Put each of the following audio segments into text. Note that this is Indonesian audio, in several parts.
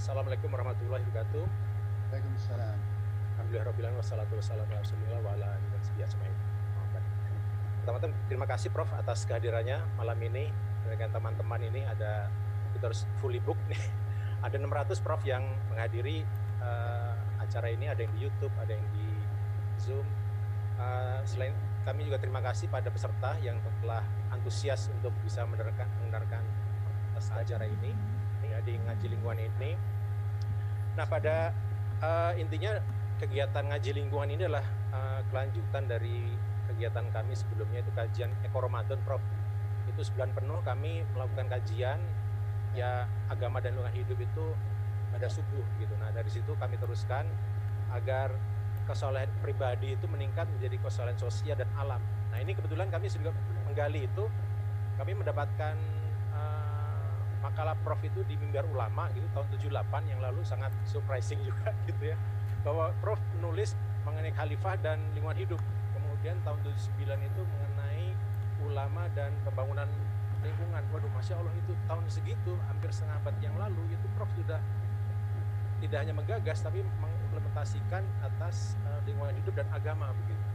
Assalamualaikum warahmatullahi wabarakatuh. Waalaikumsalam. Alhamdulillahirabbil alamin wassalatu wassalamu ala Rasulillah wa ala alihi washabihi ajmain. Pertama-tama terima kasih Prof atas kehadirannya malam ini dengan teman-teman ini. Kita harus fully book nih. Ada 600 Prof yang menghadiri acara ini, ada yang di YouTube, ada yang di Zoom. Selain kami juga terima kasih pada peserta yang telah antusias untuk bisa mendengarkan acara ini di ngaji lingkungan ini. Nah, pada intinya kegiatan ngaji lingkungan ini adalah kelanjutan dari kegiatan kami sebelumnya, itu kajian Eko Ramadan, Prof. Itu sebulan penuh kami melakukan kajian ya agama dan lingkungan hidup itu pada subuh gitu. Nah, dari situ kami teruskan agar kesolehan pribadi itu meningkat menjadi kesolehan sosial dan alam. Nah, ini kebetulan kami juga menggali itu, kami mendapatkan makalah Prof itu di Mimbar Ulama gitu tahun 78 yang lalu, sangat surprising juga gitu ya, bahwa Prof menulis mengenai khalifah dan lingkungan hidup. Kemudian tahun 79 itu mengenai ulama dan pembangunan lingkungan. Waduh, Masya Allah, itu tahun segitu, hampir setengah abad yang lalu, itu Prof sudah tidak hanya menggagas tapi mengimplementasikan atas lingkungan hidup dan agama begitu.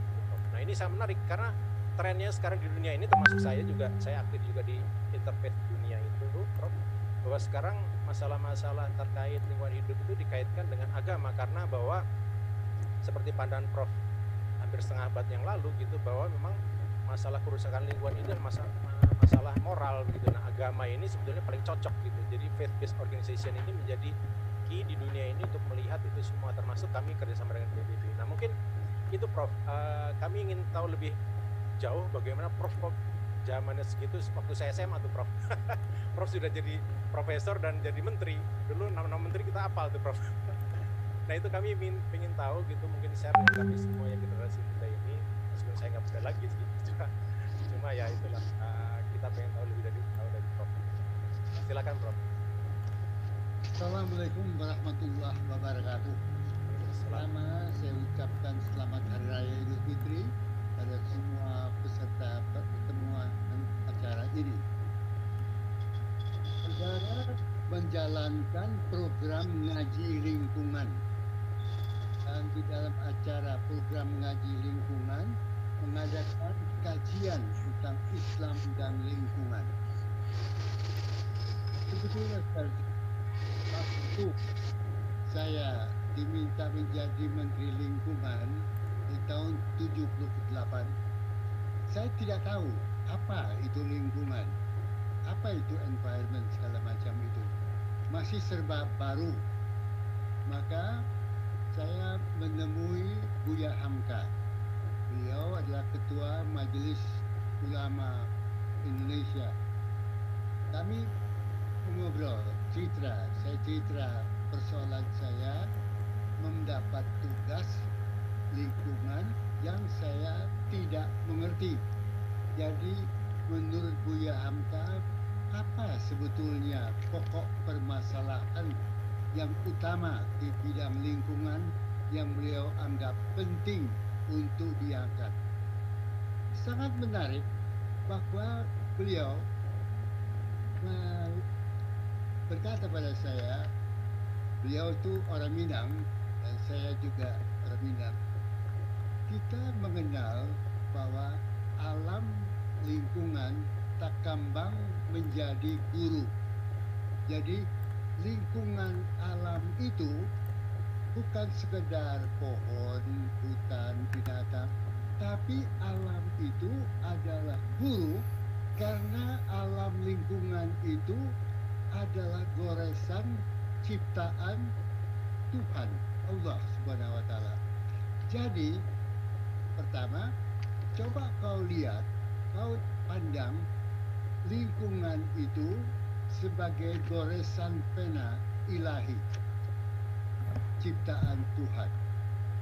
Nah, ini sangat menarik karena trennya sekarang di dunia ini, termasuk saya juga, saya aktif juga di Interfaith dunia itu, Prof, bahwa sekarang masalah-masalah terkait lingkungan hidup itu dikaitkan dengan agama, karena bahwa seperti pandangan Prof hampir setengah abad yang lalu gitu, bahwa memang masalah kerusakan lingkungan ini adalah masalah moral gitu. Nah, agama ini sebetulnya paling cocok gitu. Jadi faith-based organization ini menjadi key di dunia ini untuk melihat itu semua, termasuk kami kerjasama dengan PBB. Nah, mungkin itu Prof. Kami ingin tahu lebih jauh bagaimana Prof zamannya segitu waktu saya SMA tuh Prof. Prof sudah jadi profesor dan jadi menteri. Dulu nama-nama menteri kita hafal tuh Prof. Nah, itu kami ingin tahu gitu, mungkin share dengan kami semua yang generasi muda ini, meskipun saya nggak muda lagi sih, cuma ya itulah, kita pengen tahu lebih dari Prof. Silakan Prof. Assalamualaikum warahmatullahi wabarakatuh. Pertama, saya ucapkan selamat Hari Raya Idul Fitri pada semua peserta pertemuan acara ini. Saudara menjalankan program ngaji lingkungan, dan di dalam acara program ngaji lingkungan mengadakan kajian tentang Islam dan lingkungan. Sebetulnya waktu saya diminta menjadi Menteri Lingkungan di tahun 78, saya tidak tahu apa itu lingkungan, apa itu environment, segala macam itu. Masih serba baru. Maka saya menemui Buya Hamka. Beliau adalah Ketua Majelis Ulama Indonesia. Kami mengobrol, saya cerita persoalan saya mendapat tugas lingkungan yang saya tidak mengerti. Jadi menurut Buya Hamka, apa sebetulnya pokok permasalahan yang utama di bidang lingkungan yang beliau anggap penting untuk diangkat? Sangat menarik bahwa beliau berkata pada saya, beliau itu orang Minang dan saya juga orang Minang. Kita mengenal bahwa alam lingkungan tak kambang menjadi guru. Jadi lingkungan alam itu bukan sekedar pohon, hutan, binatang, tapi alam itu adalah guru, karena alam lingkungan itu adalah goresan ciptaan Tuhan, Allah Subhanahu wa Ta'ala. Jadi pertama, coba kau lihat, kau pandang lingkungan itu sebagai goresan pena ilahi, ciptaan Tuhan.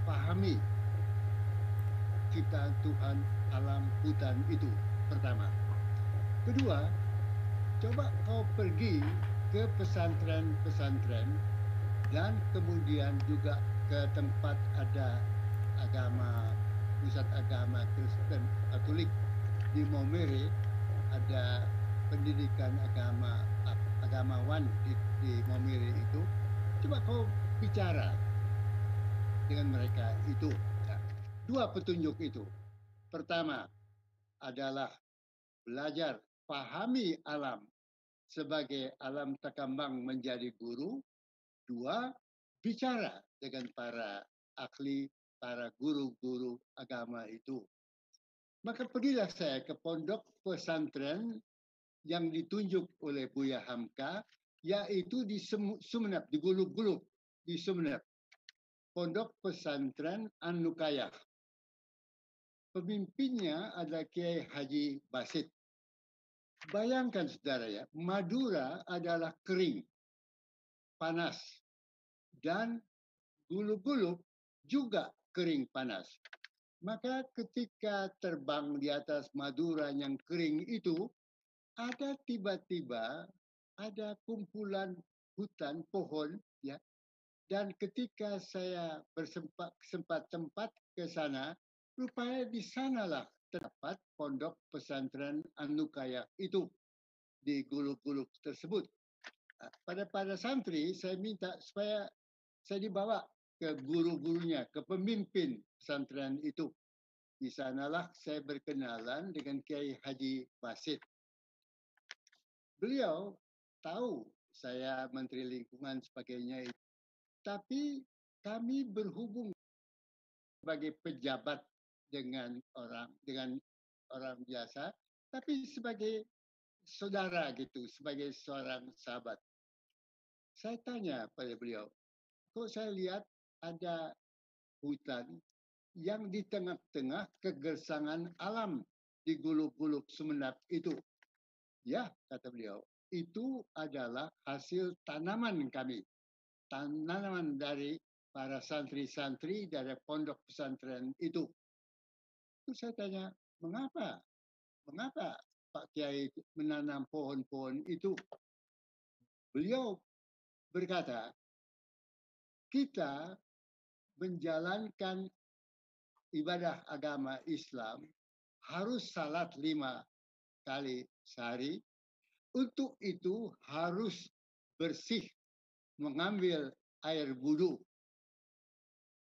Pahami ciptaan Tuhan, alam hutan itu pertama. Kedua, coba kau pergi ke pesantren-pesantren dan kemudian juga ke tempat ada agama, pusat agama Kristen Katolik di Maumere, ada pendidikan agamawan di Maumere itu. Coba kau bicara dengan mereka itu. Nah, dua petunjuk itu. Pertama adalah belajar pahami alam sebagai alam terkembang menjadi guru. Dua, bicara dengan para ahli, para guru-guru agama itu. Maka pergilah saya ke pondok pesantren yang ditunjuk oleh Buya Hamka, yaitu di Sumeneb, di Gulug-Gulug, di Sumeneb. Pondok pesantren An-Nukayah. Pemimpinnya adalah Kiai Haji Basit. Bayangkan saudara ya, Madura adalah kering, panas, dan Gulug-Gulug juga kering panas. Maka ketika terbang di atas Madura yang kering itu, ada tiba-tiba ada kumpulan hutan pohon ya. Dan ketika saya bersempat tempat ke sana, rupanya di sanalah terdapat pondok pesantren An-Nukayah itu di Gulug-Gulug tersebut. Pada santri saya minta supaya saya dibawa ke guru-gurunya, ke pemimpin pesantren itu. Di sanalah saya berkenalan dengan Kiai Haji Basit. Beliau tahu saya Menteri Lingkungan sebagainya, tapi kami berhubung sebagai pejabat dengan orang biasa, tapi sebagai saudara gitu, sebagai seorang sahabat. Saya tanya pada beliau, kok saya lihat ada hutan yang di tengah-tengah kegersangan alam di Gulug-Gulug Sumeneb itu. Ya, kata beliau, itu adalah hasil tanaman kami. Tanaman dari para santri-santri dari pondok pesantren itu. Terus saya tanya, mengapa? Mengapa Pak Kiai menanam pohon-pohon itu? Beliau berkata, kita menjalankan ibadah agama Islam harus salat 5 kali sehari. Untuk itu harus bersih mengambil air wudhu.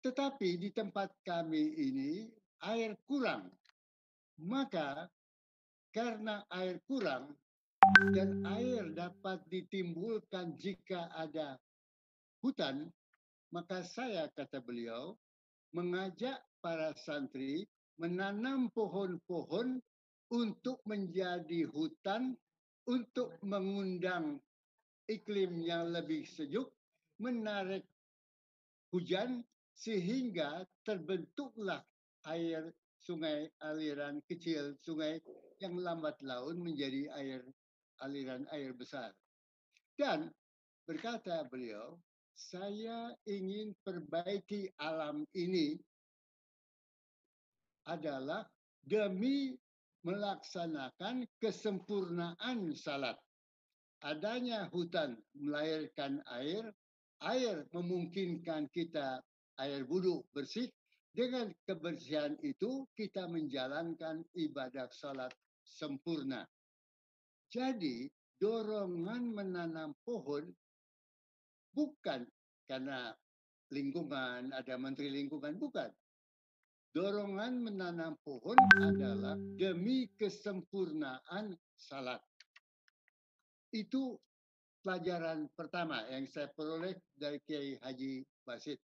Tetapi di tempat kami ini air kurang. Maka karena air kurang dan air dapat ditimbulkan jika ada hutan, maka saya, kata beliau, mengajak para santri menanam pohon-pohon untuk menjadi hutan, untuk mengundang iklim yang lebih sejuk, menarik hujan, sehingga terbentuklah air sungai aliran kecil, sungai yang lambat laun menjadi aliran air besar. Dan berkata beliau, saya ingin perbaiki alam ini adalah demi melaksanakan kesempurnaan salat. Adanya hutan melahirkan air, air memungkinkan kita air wudhu bersih. Dengan kebersihan itu kita menjalankan ibadah salat sempurna. Jadi dorongan menanam pohon bukan karena lingkungan, ada menteri lingkungan, bukan. Dorongan menanam pohon adalah demi kesempurnaan salat. Itu pelajaran pertama yang saya peroleh dari Kiai Haji Basit.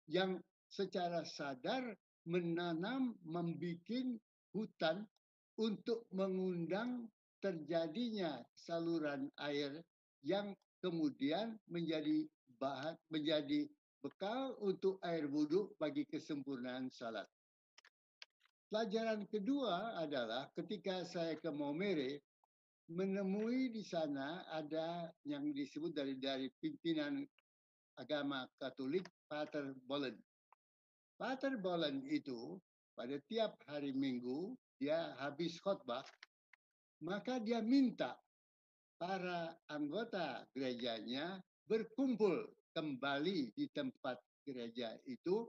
Yang secara sadar menanam, membuat hutan untuk mengundang terjadinya saluran air yang kemudian menjadi bekal untuk air wudhu bagi kesempurnaan salat. Pelajaran kedua adalah ketika saya ke Maumere, menemui di sana ada yang disebut dari pimpinan agama Katolik, Pater Bolen. Pater Bolen itu pada tiap hari Minggu dia habis khotbah, maka dia minta para anggota gerejanya berkumpul kembali di tempat gereja itu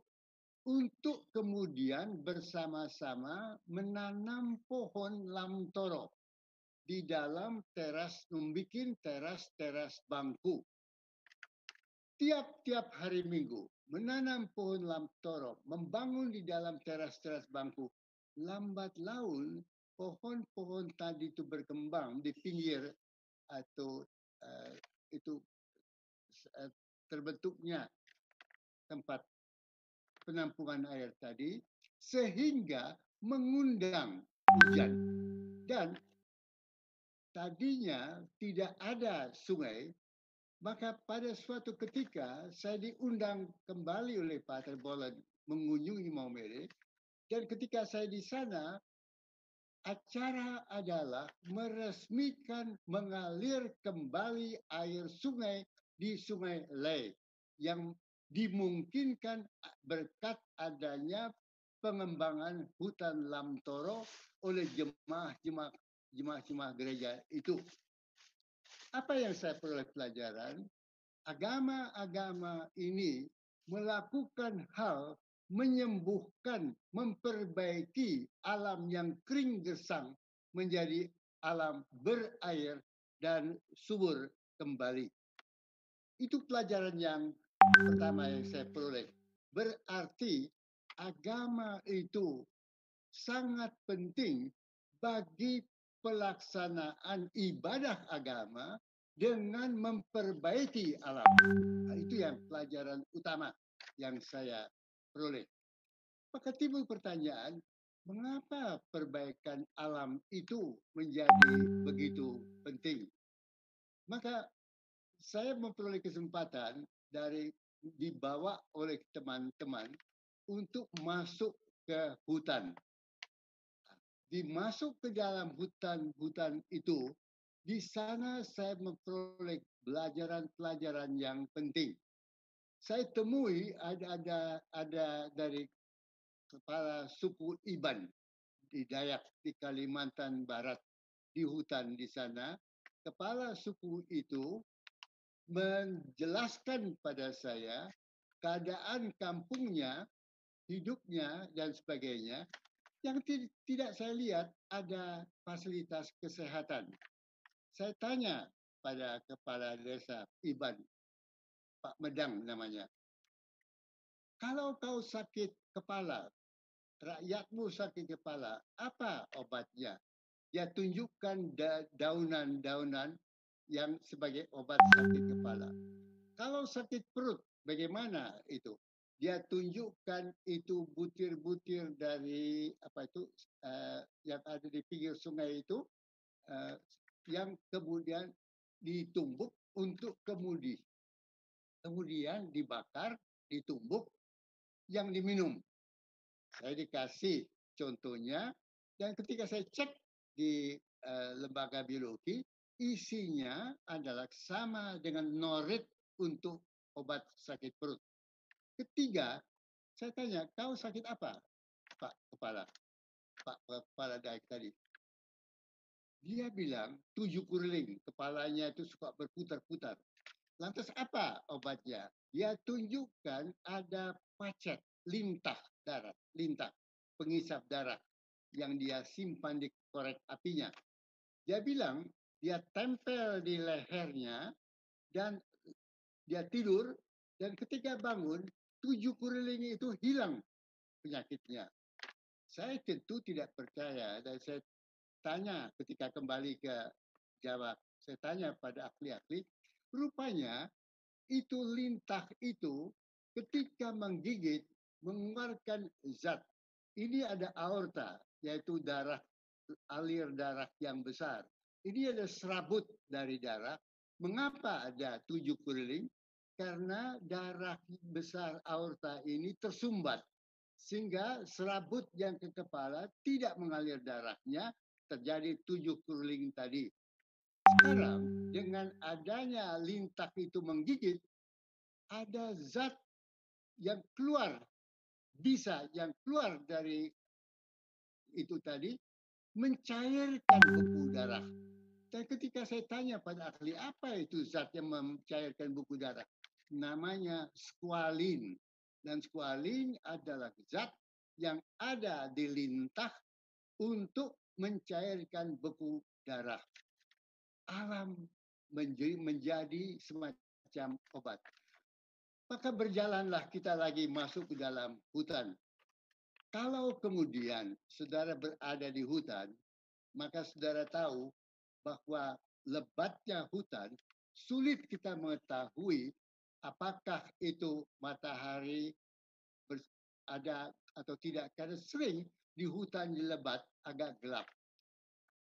untuk kemudian bersama-sama menanam pohon lamtoro di dalam teras, membuat teras-teras bangku. tiap-tiap hari Minggu menanam pohon lamtoro, membangun di dalam teras-teras bangku. Lambat laun pohon-pohon tadi itu berkembang di pinggir atau itu terbentuknya tempat penampungan air tadi sehingga mengundang hujan. Dan tadinya tidak ada sungai, maka pada suatu ketika saya diundang kembali oleh Pak Terbolan mengunjungi Maumere, dan ketika saya di sana, acara adalah meresmikan mengalir kembali air sungai di Sungai Lei yang dimungkinkan berkat adanya pengembangan hutan Lamtoro oleh jemaah-jemaah gereja itu. Apa yang saya peroleh pelajaran? Agama-agama ini melakukan hal menyembuhkan, memperbaiki alam yang kering gersang menjadi alam berair dan subur kembali. Itu pelajaran yang pertama yang saya peroleh. Berarti agama itu sangat penting bagi pelaksanaan ibadah agama dengan memperbaiki alam. Itu yang pelajaran utama yang saya peroleh. Maka timbul pertanyaan, mengapa perbaikan alam itu menjadi begitu penting? Maka saya memperoleh kesempatan dari dibawa oleh teman-teman untuk masuk ke hutan. Dimasuk ke dalam hutan-hutan itu, di sana saya memperoleh pelajaran-pelajaran yang penting. Saya temui ada dari kepala suku Iban di Dayak di Kalimantan Barat di hutan di sana. Kepala suku itu menjelaskan pada saya keadaan kampungnya, hidupnya dan sebagainya. Yang tidak saya lihat ada fasilitas kesehatan. Saya tanya pada kepala desa Iban, Pak Medang namanya, kalau kau sakit kepala, rakyatmu sakit kepala, apa obatnya? Dia tunjukkan daunan-daunan yang sebagai obat sakit kepala. Kalau sakit perut, bagaimana itu? Dia tunjukkan itu butir-butir dari apa itu yang ada di pinggir sungai itu yang kemudian ditumbuk untuk kemudian dibakar, ditumbuk, yang diminum. Saya dikasih contohnya, dan ketika saya cek di lembaga biologi, isinya adalah sama dengan norit untuk obat sakit perut. Ketiga, saya tanya, kau sakit apa, Pak Kepala Dayak tadi? Dia bilang 7 kuriling, kepalanya itu suka berputar-putar. Lantas apa obatnya? Dia tunjukkan ada pacet, lintah darah, lintah pengisap darah yang dia simpan di korek apinya. Dia bilang dia tempel di lehernya dan dia tidur, dan ketika bangun 7 kuriling itu hilang penyakitnya. Saya tentu tidak percaya dan saya tanya ketika kembali ke Jawa, saya tanya pada ahli-ahli, rupanya itu lintah itu ketika menggigit mengeluarkan zat. Ini ada aorta, yaitu darah, alir darah yang besar. Ini ada serabut dari darah. Mengapa ada 7 kuriling? Karena darah besar aorta ini tersumbat. Sehingga serabut yang ke kepala tidak mengalir darahnya, terjadi 7 kuriling tadi. Sekarang dengan adanya lintah itu menggigit, ada zat yang keluar, yang keluar dari itu tadi, mencairkan buku darah. Dan ketika saya tanya pada ahli, apa itu zat yang mencairkan buku darah? Namanya squalene. Dan squalene adalah zat yang ada di lintah untuk mencairkan beku darah. Alam menjadi semacam obat. Maka berjalanlah kita lagi masuk ke dalam hutan. Kalau kemudian saudara berada di hutan, maka saudara tahu bahwa lebatnya hutan sulit kita mengetahui apakah itu matahari ada atau tidak, karena sering di hutan lebat agak gelap.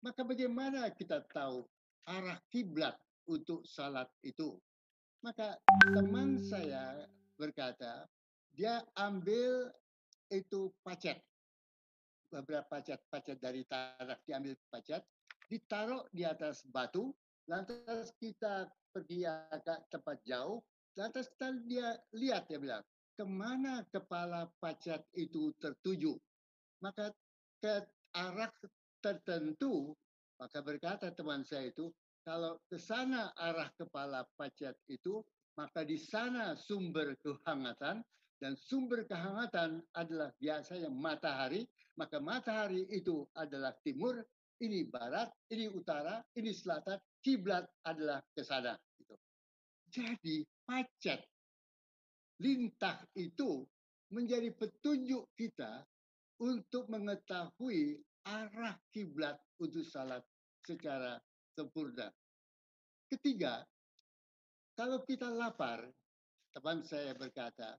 Maka bagaimana kita tahu arah kiblat untuk salat itu? Maka teman saya berkata, dia ambil itu pacet, beberapa pacet dari tanah, diambil pacet, ditaruh di atas batu, lantas kita pergi agak tempat jauh, lantas dia lihat, dia bilang, kemana kepala pacet itu tertuju? Maka ke arah tertentu, maka berkata teman saya itu, kalau ke sana arah kepala pacet itu, maka di sana sumber kehangatan, dan sumber kehangatan adalah biasanya matahari, maka matahari itu adalah timur, ini barat, ini utara, ini selatan, kiblat adalah ke sana. Jadi pacet lintah itu menjadi petunjuk kita untuk mengetahui arah kiblat untuk salat secara sempurna. Ketiga, kalau kita lapar, teman saya berkata,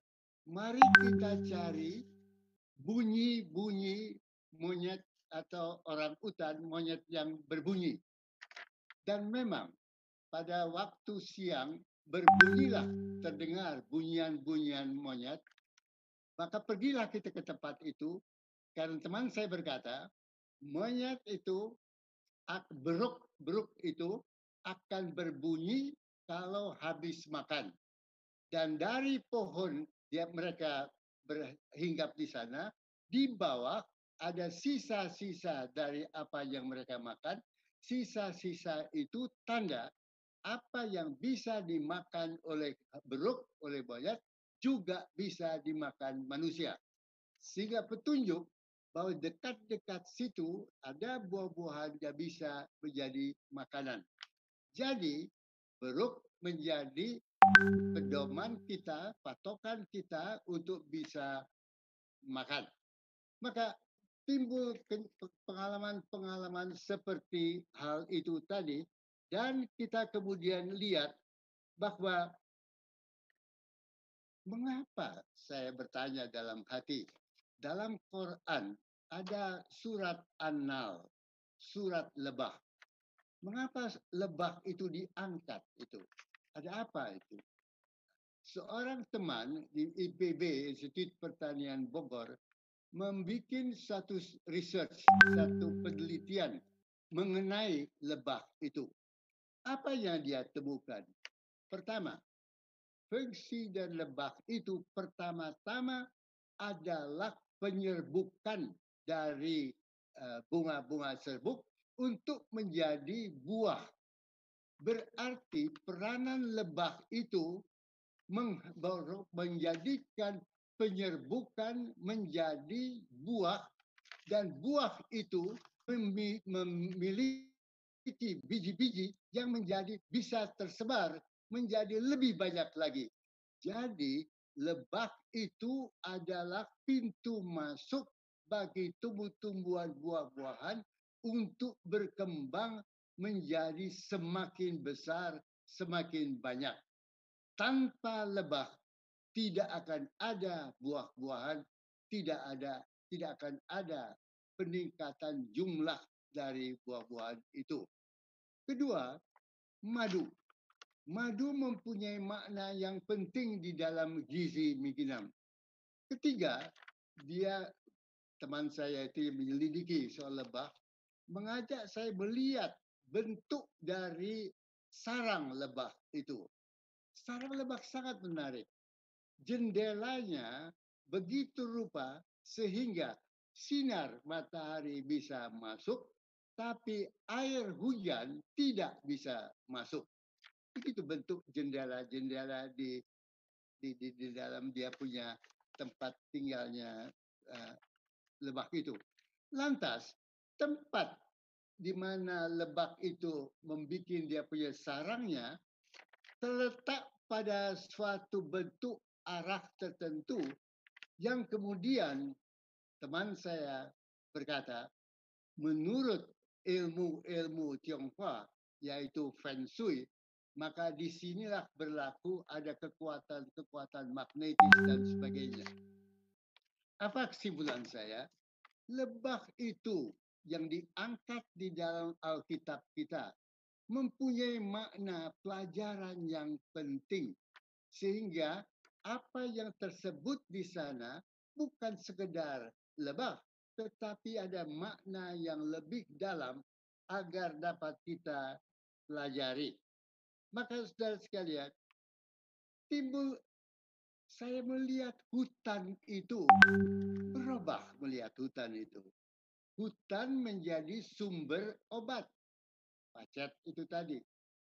mari kita cari bunyi-bunyi monyet atau orang utan, monyet yang berbunyi. Dan memang pada waktu siang berbunyilah, terdengar bunyian-bunyian monyet, maka pergilah kita ke tempat itu, karena teman saya berkata, monyet itu, beruk itu akan berbunyi kalau habis makan. Dan dari pohon mereka berhinggap di sana, di bawah ada sisa-sisa dari apa yang mereka makan. Sisa-sisa itu tanda apa yang bisa dimakan oleh beruk, oleh monyet, juga bisa dimakan manusia. Sehingga petunjuk bahwa dekat-dekat situ ada buah-buahan yang bisa menjadi makanan. Jadi, beruk menjadi pedoman kita, patokan kita untuk bisa makan. Maka timbul pengalaman-pengalaman seperti hal itu tadi, dan kita kemudian lihat bahwa mengapa, saya bertanya dalam hati, dalam Quran ada surat An-Nal, surat lebah. Mengapa lebah itu diangkat itu? Ada apa itu? Seorang teman di IPB, Institut Pertanian Bogor, membuat satu research, satu penelitian mengenai lebah itu. Apa yang dia temukan? Pertama, fungsi dan lebah itu pertama-tama adalah penyerbukan dari bunga-bunga serbuk untuk menjadi buah. Berarti peranan lebah itu menjadikan penyerbukan menjadi buah, dan buah itu memiliki biji-biji yang menjadi bisa tersebar menjadi lebih banyak lagi. Jadi lebah itu adalah pintu masuk bagi tumbuh-tumbuhan buah-buahan untuk berkembang menjadi semakin besar, semakin banyak. Tanpa lebah tidak akan ada buah-buahan, tidak akan ada peningkatan jumlah dari buah-buahan itu. Kedua, madu. Madu mempunyai makna yang penting di dalam gizi mie. Ketiga, teman saya itu yang menyelidiki soal lebah, mengajak saya melihat bentuk dari sarang lebah itu. Sarang lebah sangat menarik. Jendelanya begitu rupa sehingga sinar matahari bisa masuk, tapi air hujan tidak bisa masuk. Begitu bentuk jendela-jendela di dalam dia punya tempat tinggalnya lebah itu. Lantas, tempat di mana lebah itu membuat dia punya sarangnya terletak pada suatu bentuk arah tertentu yang kemudian teman saya berkata, menurut ilmu-ilmu Tionghoa, yaitu Feng Shui, maka disinilah berlaku ada kekuatan-kekuatan magnetis dan sebagainya. Apa kesimpulan saya? Lebah itu yang diangkat di dalam Alkitab kita mempunyai makna pelajaran yang penting. Sehingga apa yang tersebut di sana bukan sekedar lebah, tetapi ada makna yang lebih dalam agar dapat kita pelajari. Maka saudara sekalian, timbul saya melihat hutan itu, berubah melihat hutan itu. Hutan menjadi sumber obat. Pacet itu tadi.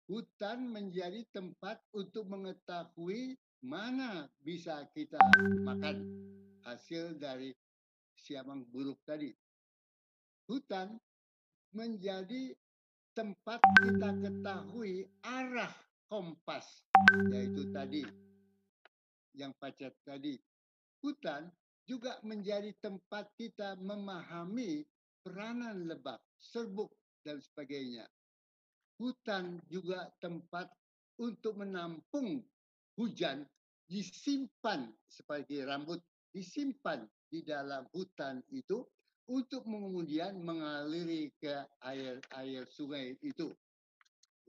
Hutan menjadi tempat untuk mengetahui mana bisa kita makan hasil dari siamang buruk tadi. Hutan menjadi tempat kita ketahui arah kompas, yaitu tadi yang pacet tadi. Hutan juga menjadi tempat kita memahami peranan lebah, serbuk, dan sebagainya. Hutan juga tempat untuk menampung hujan, disimpan seperti rambut, disimpan di dalam hutan itu untuk kemudian mengaliri ke air sungai itu.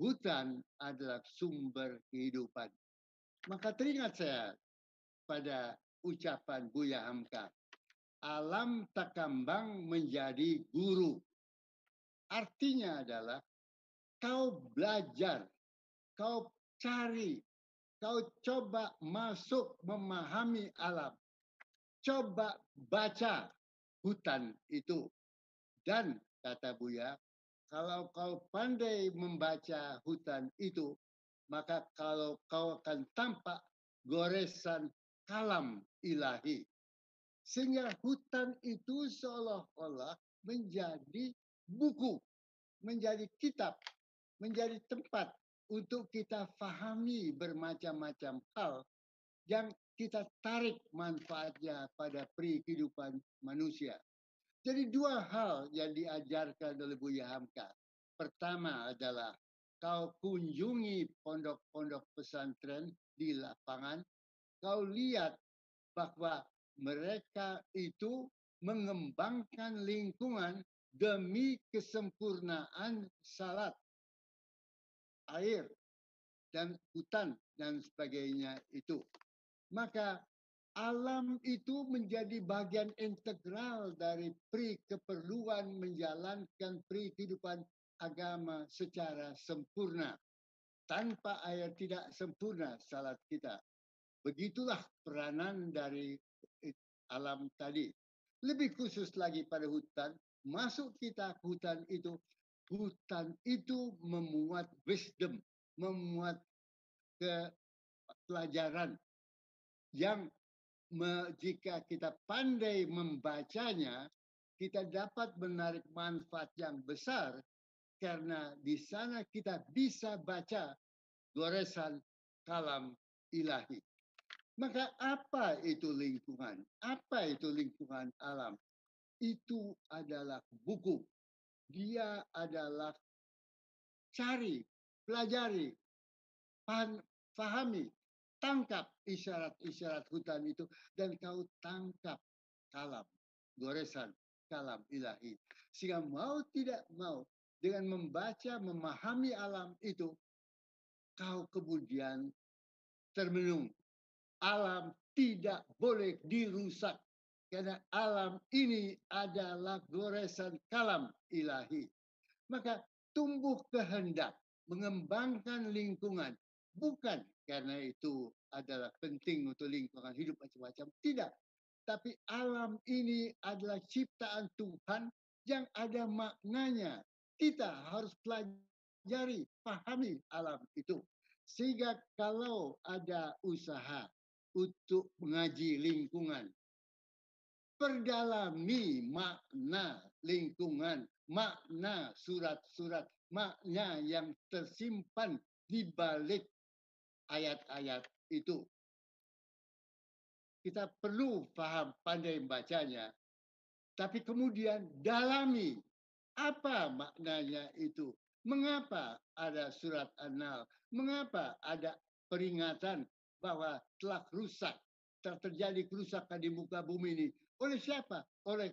Hutan adalah sumber kehidupan. Maka teringat saya pada ucapan Buya Hamka, alam takambang menjadi guru. Artinya adalah kau belajar, kau cari, kau coba masuk memahami alam. Coba baca hutan itu. Dan kata Buya, kalau kau pandai membaca hutan itu, maka kalau kau akan tampak goresan kalam ilahi. Sehingga hutan itu seolah-olah menjadi buku, menjadi kitab, menjadi tempat untuk kita fahami bermacam-macam hal yang kita tarik manfaatnya pada kehidupan manusia. Jadi dua hal yang diajarkan oleh Buya Hamka. Pertama adalah kau kunjungi pondok-pondok pesantren di lapangan, kau lihat bahwa mereka itu mengembangkan lingkungan demi kesempurnaan salat, air, dan hutan, dan sebagainya itu. Maka alam itu menjadi bagian integral dari keperluan menjalankan kehidupan agama secara sempurna. Tanpa air tidak sempurna salat kita. Begitulah peranan dari alam tadi. Lebih khusus lagi pada hutan, masuk kita ke hutan itu memuat wisdom, memuat pelajaran yang jika kita pandai membacanya, kita dapat menarik manfaat yang besar karena di sana kita bisa baca goresan kalam ilahi. Maka apa itu lingkungan? Apa itu lingkungan alam? Itu adalah buku. Dia adalah cari, pelajari, pahami, tangkap isyarat-isyarat hutan itu dan kau tangkap kalam, goresan kalam ilahi. Sehingga mau tidak mau dengan membaca, memahami alam itu, kau kemudian termenung. Alam tidak boleh dirusak karena alam ini adalah goresan kalam ilahi. Maka tumbuh kehendak mengembangkan lingkungan bukan karena itu adalah penting untuk lingkungan hidup macam-macam, tidak. Tapi alam ini adalah ciptaan Tuhan yang ada maknanya. Kita harus pelajari, pahami alam itu. Sehingga kalau ada usaha untuk mengaji lingkungan, perdalami makna lingkungan, makna surat-surat, makna yang tersimpan di balik ayat-ayat itu. kita perlu paham, pandai membacanya, tapi kemudian dalami apa maknanya itu. Mengapa ada surat An-Nahl? Mengapa ada peringatan bahwa telah rusak, telah terjadi kerusakan di muka bumi ini? Oleh siapa? Oleh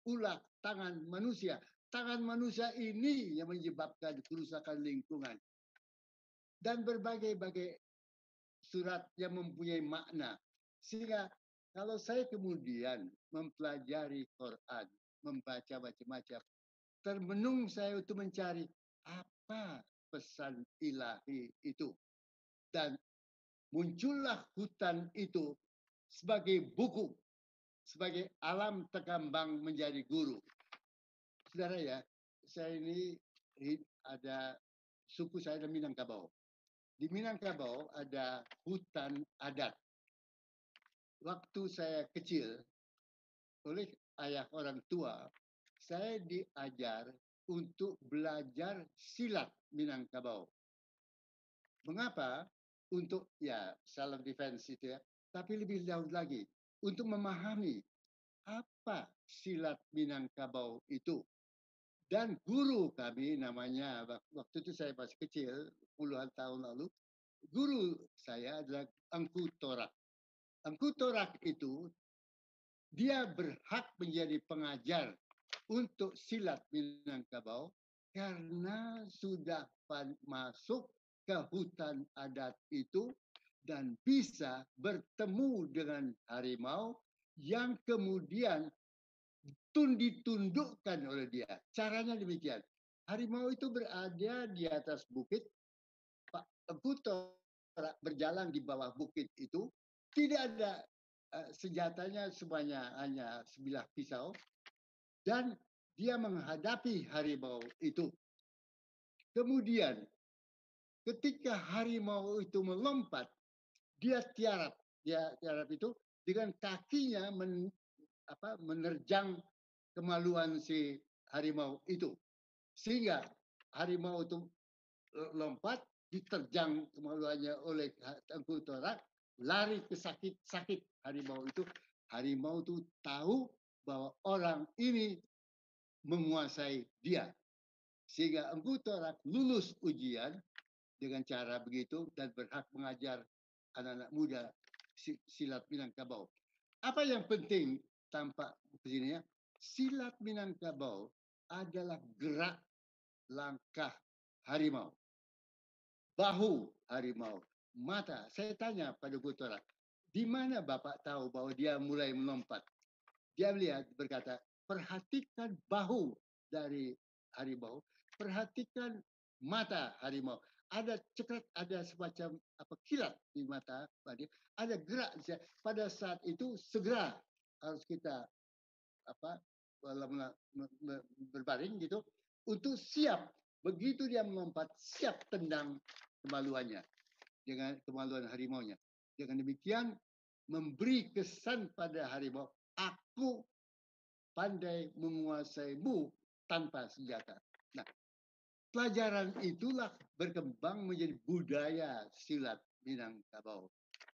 ulah tangan manusia. Tangan manusia ini yang menyebabkan kerusakan lingkungan. Dan berbagai-bagai surat yang mempunyai makna. Sehingga kalau saya kemudian mempelajari Quran, membaca macam-macam, termenung saya untuk mencari apa pesan ilahi itu. Dan muncullah hutan itu sebagai buku, sebagai alam terkembang menjadi guru. Saudara ya, saya ini ada suku saya ada Minangkabau. Di Minangkabau ada hutan adat. Waktu saya kecil, oleh ayah orang tua, saya diajar untuk belajar silat Minangkabau. Mengapa? Untuk ya self defense itu ya, tapi lebih jauh lagi untuk memahami apa silat Minangkabau itu. Dan guru kami namanya waktu itu saya masih kecil, puluhan tahun lalu, guru saya adalah Engku Torak. Engku Torak itu dia berhak menjadi pengajar untuk silat Minangkabau karena sudah masuk ke hutan adat itu dan bisa bertemu dengan harimau yang kemudian ditundukkan oleh dia. Caranya demikian. Harimau itu berada di atas bukit, Pak Kuto berjalan di bawah bukit itu, tidak ada senjatanya, semuanya hanya sebilah pisau, dan dia menghadapi harimau itu. Kemudian ketika harimau itu melompat, dia tiarap itu dengan kakinya menerjang kemaluan si harimau itu. Sehingga harimau itu lompat, diterjang kemaluannya oleh Tengku Torak, lari ke sakit harimau itu. Harimau itu tahu bahwa orang ini menguasai dia. Sehingga Engku Torak lulus ujian dengan cara begitu dan berhak mengajar anak-anak muda silat Minangkabau. Apa yang penting tampak di sini ya? Silat Minangkabau adalah gerak langkah harimau. Bahu harimau, mata. Saya tanya pada Gutora, di mana Bapak tahu bahwa dia mulai melompat? Dia melihat berkata, perhatikan bahu dari harimau, perhatikan mata harimau. Ada cekrat, ada semacam kilat di mata, ada gerak. Pada saat itu segera harus kita berbaring gitu untuk siap. Begitu dia melompat, siap tendang kemaluannya dengan kemaluan harimaunya. Dengan demikian memberi kesan pada harimau, aku pandai menguasaimu tanpa senjata. Nah, pelajaran itulah berkembang menjadi budaya silat Minangkabau.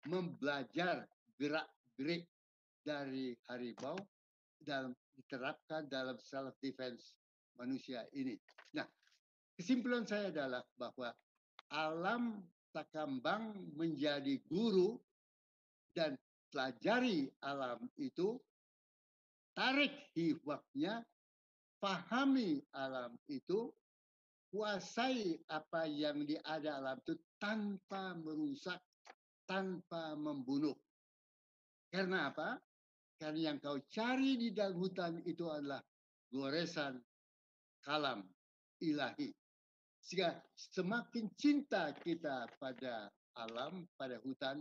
Membelajar gerak-gerik dari harimau dalam diterapkan dalam self defense manusia ini. Nah, kesimpulan saya adalah bahwa alam takambang menjadi guru dan pelajari alam itu, tarik hikmahnya, pahami alam itu, kuasai apa yang ada alam itu tanpa merusak, tanpa membunuh. Karena apa? Karena yang kau cari di dalam hutan itu adalah goresan kalam ilahi. Sehingga semakin cinta kita pada alam, pada hutan,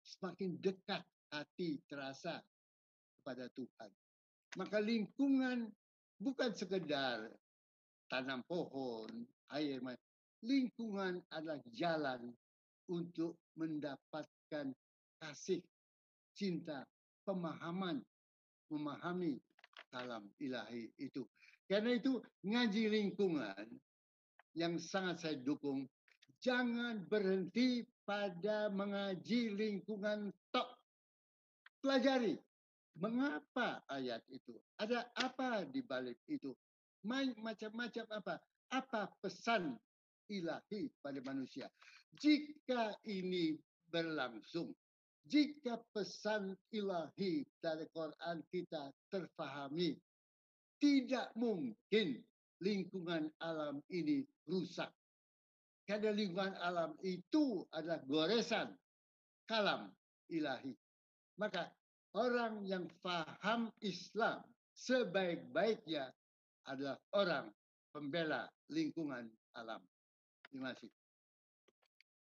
semakin dekat hati terasa kepada Tuhan. Maka lingkungan bukan sekedar tanam pohon, air, lingkungan adalah jalan untuk mendapatkan kasih, cinta, pemahaman, memahami alam ilahi itu. Karena itu ngaji lingkungan yang sangat saya dukung, jangan berhenti pada mengaji lingkungan tok. pelajari mengapa ayat itu, ada apa di balik itu, macam-macam apa pesan ilahi pada manusia. Jika ini berlangsung, jika pesan ilahi dari Quran kita terfahami, tidak mungkin lingkungan alam ini rusak. Karena lingkungan alam itu adalah goresan kalam ilahi. Maka orang yang faham Islam sebaik-baiknya adalah orang pembela lingkungan alam. Terima kasih.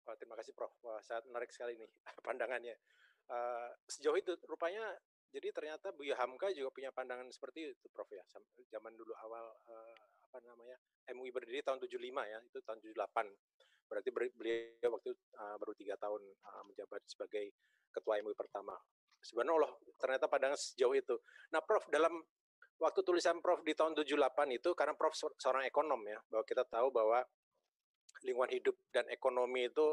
Wah, terima kasih Prof. Wah, sangat menarik sekali nih pandangannya. Sejauh itu rupanya jadi ternyata Buya Hamka juga punya pandangan seperti itu Prof ya. Zaman dulu awal MUI berdiri tahun 75 ya, itu tahun 78. Berarti beliau waktu itu baru 3 tahun menjabat sebagai ketua MUI pertama. Sebenarnya Allah ternyata pandangan sejauh itu. Nah Prof, dalam waktu tulisan Prof di tahun 78 itu, karena Prof seorang ekonom ya, bahwa kita tahu bahwa lingkungan hidup dan ekonomi itu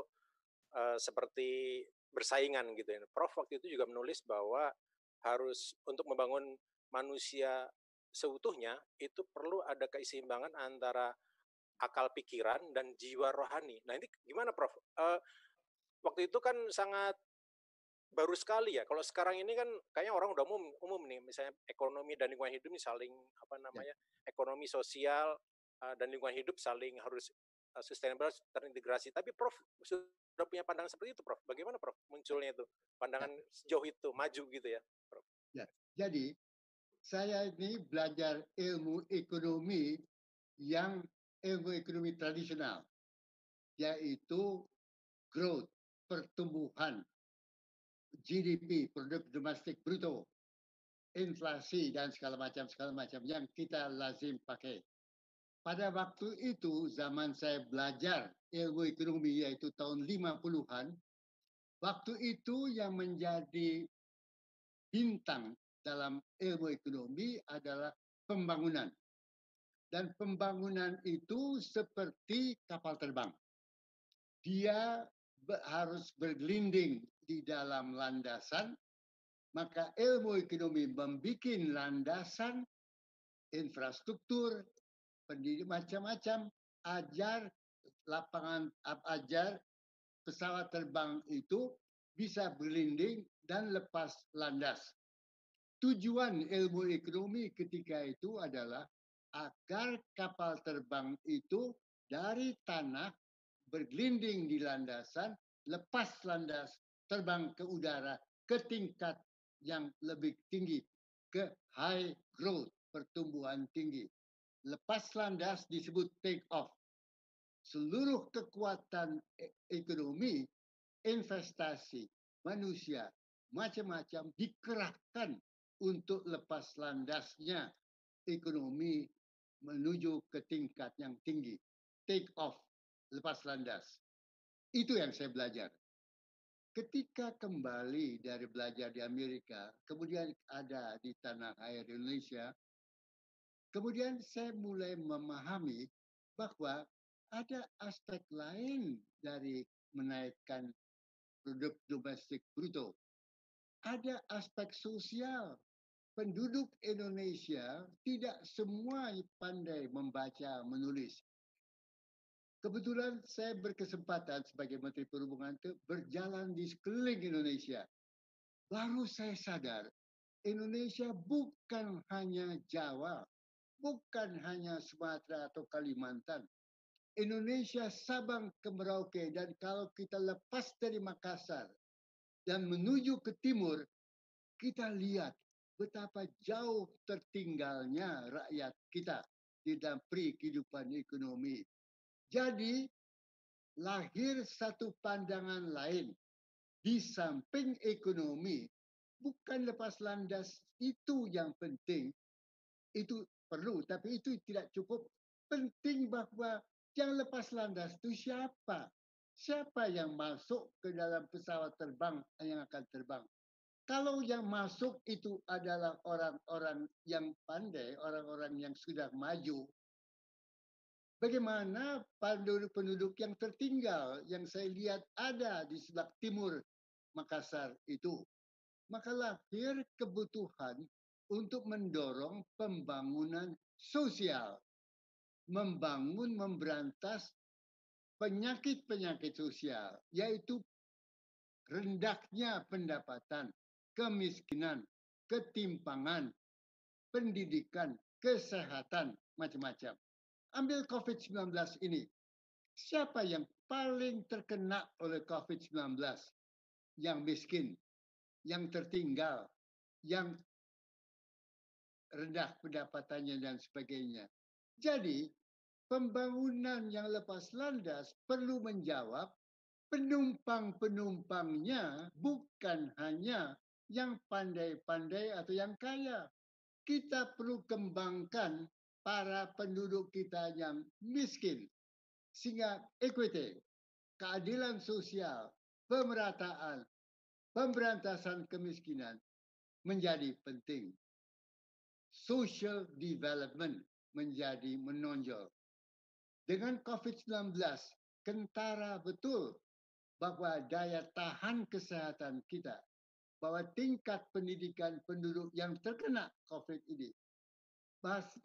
seperti bersaingan gitu ya. Prof waktu itu juga menulis bahwa harus untuk membangun manusia seutuhnya itu perlu ada keseimbangan antara akal pikiran dan jiwa rohani. Nah ini gimana Prof? Waktu itu kan sangat baru sekali ya. Kalau sekarang ini kan kayaknya orang udah umum nih, misalnya ekonomi dan lingkungan hidup ini saling ekonomi sosial dan lingkungan hidup saling harus sustainable, terintegrasi. Tapi Prof sudah punya pandangan seperti itu Prof. Bagaimana Prof munculnya itu pandangan sejauh itu maju gitu ya Prof? Ya, jadi saya ini belajar ilmu ekonomi yang ilmu ekonomi tradisional, yaitu growth, pertumbuhan, GDP, produk domestik bruto, inflasi dan segala macam yang kita lazim pakai. Pada waktu itu zaman saya belajar ilmu ekonomi yaitu tahun 50-an, waktu itu yang menjadi bintang dalam ilmu ekonomi adalah pembangunan. Dan pembangunan itu seperti kapal terbang. Dia harus bergelinding di dalam landasan, maka ilmu ekonomi membuat landasan, infrastruktur, pendidik macam-macam, ajar pesawat terbang itu bisa berlinding dan lepas landas. Tujuan ilmu ekonomi ketika itu adalah agar kapal terbang itu dari tanah bergelinding di landasan, lepas landas, terbang ke udara, ke tingkat yang lebih tinggi, ke high growth, pertumbuhan tinggi. Lepas landas disebut take off. Seluruh kekuatan ekonomi, investasi, manusia, macam-macam dikerahkan untuk lepas landasnya ekonomi menuju ke tingkat yang tinggi. Take off, lepas landas. Itu yang saya belajar. Ketika kembali dari belajar di Amerika, kemudian ada di tanah air Indonesia, kemudian saya mulai memahami bahwa ada aspek lain dari menaikkan produk domestik bruto. Ada aspek sosial. Penduduk Indonesia tidak semua pandai membaca, menulis. Kebetulan saya berkesempatan sebagai Menteri Perhubungan itu berjalan di sekeliling Indonesia. Baru saya sadar, Indonesia bukan hanya Jawa, bukan hanya Sumatera atau Kalimantan. Indonesia Sabang ke Merauke, dan kalau kita lepas dari Makassar dan menuju ke timur, kita lihat betapa jauh tertinggalnya rakyat kita di dalam kehidupan ekonomi. Jadi lahir satu pandangan lain. Di samping ekonomi, bukan lepas landas itu yang penting. Itu perlu, tapi itu tidak cukup. Penting bahwa yang lepas landas itu siapa? Siapa yang masuk ke dalam pesawat terbang yang akan terbang? Kalau yang masuk itu adalah orang-orang yang pandai, orang-orang yang sudah maju, bagaimana penduduk-penduduk yang tertinggal yang saya lihat ada di sebelah timur Makassar itu? maka lahir kebutuhan untuk mendorong pembangunan sosial, memberantas penyakit-penyakit sosial, yaitu rendahnya pendapatan, kemiskinan, ketimpangan, pendidikan, kesehatan, macam-macam. Ambil COVID-19 ini, siapa yang paling terkena oleh COVID-19? Yang miskin, yang tertinggal, yang rendah pendapatannya dan sebagainya. Jadi, pembangunan yang lepas landas perlu menjawab penumpang-penumpangnya bukan hanya yang pandai-pandai atau yang kaya. Kita perlu kembangkan para penduduk kita yang miskin. Sehingga equity, keadilan sosial, pemerataan, pemberantasan kemiskinan menjadi penting. Social development menjadi menonjol. Dengan COVID-19, kentara betul bahwa daya tahan kesehatan kita, bahwa tingkat pendidikan penduduk yang terkena COVID ini,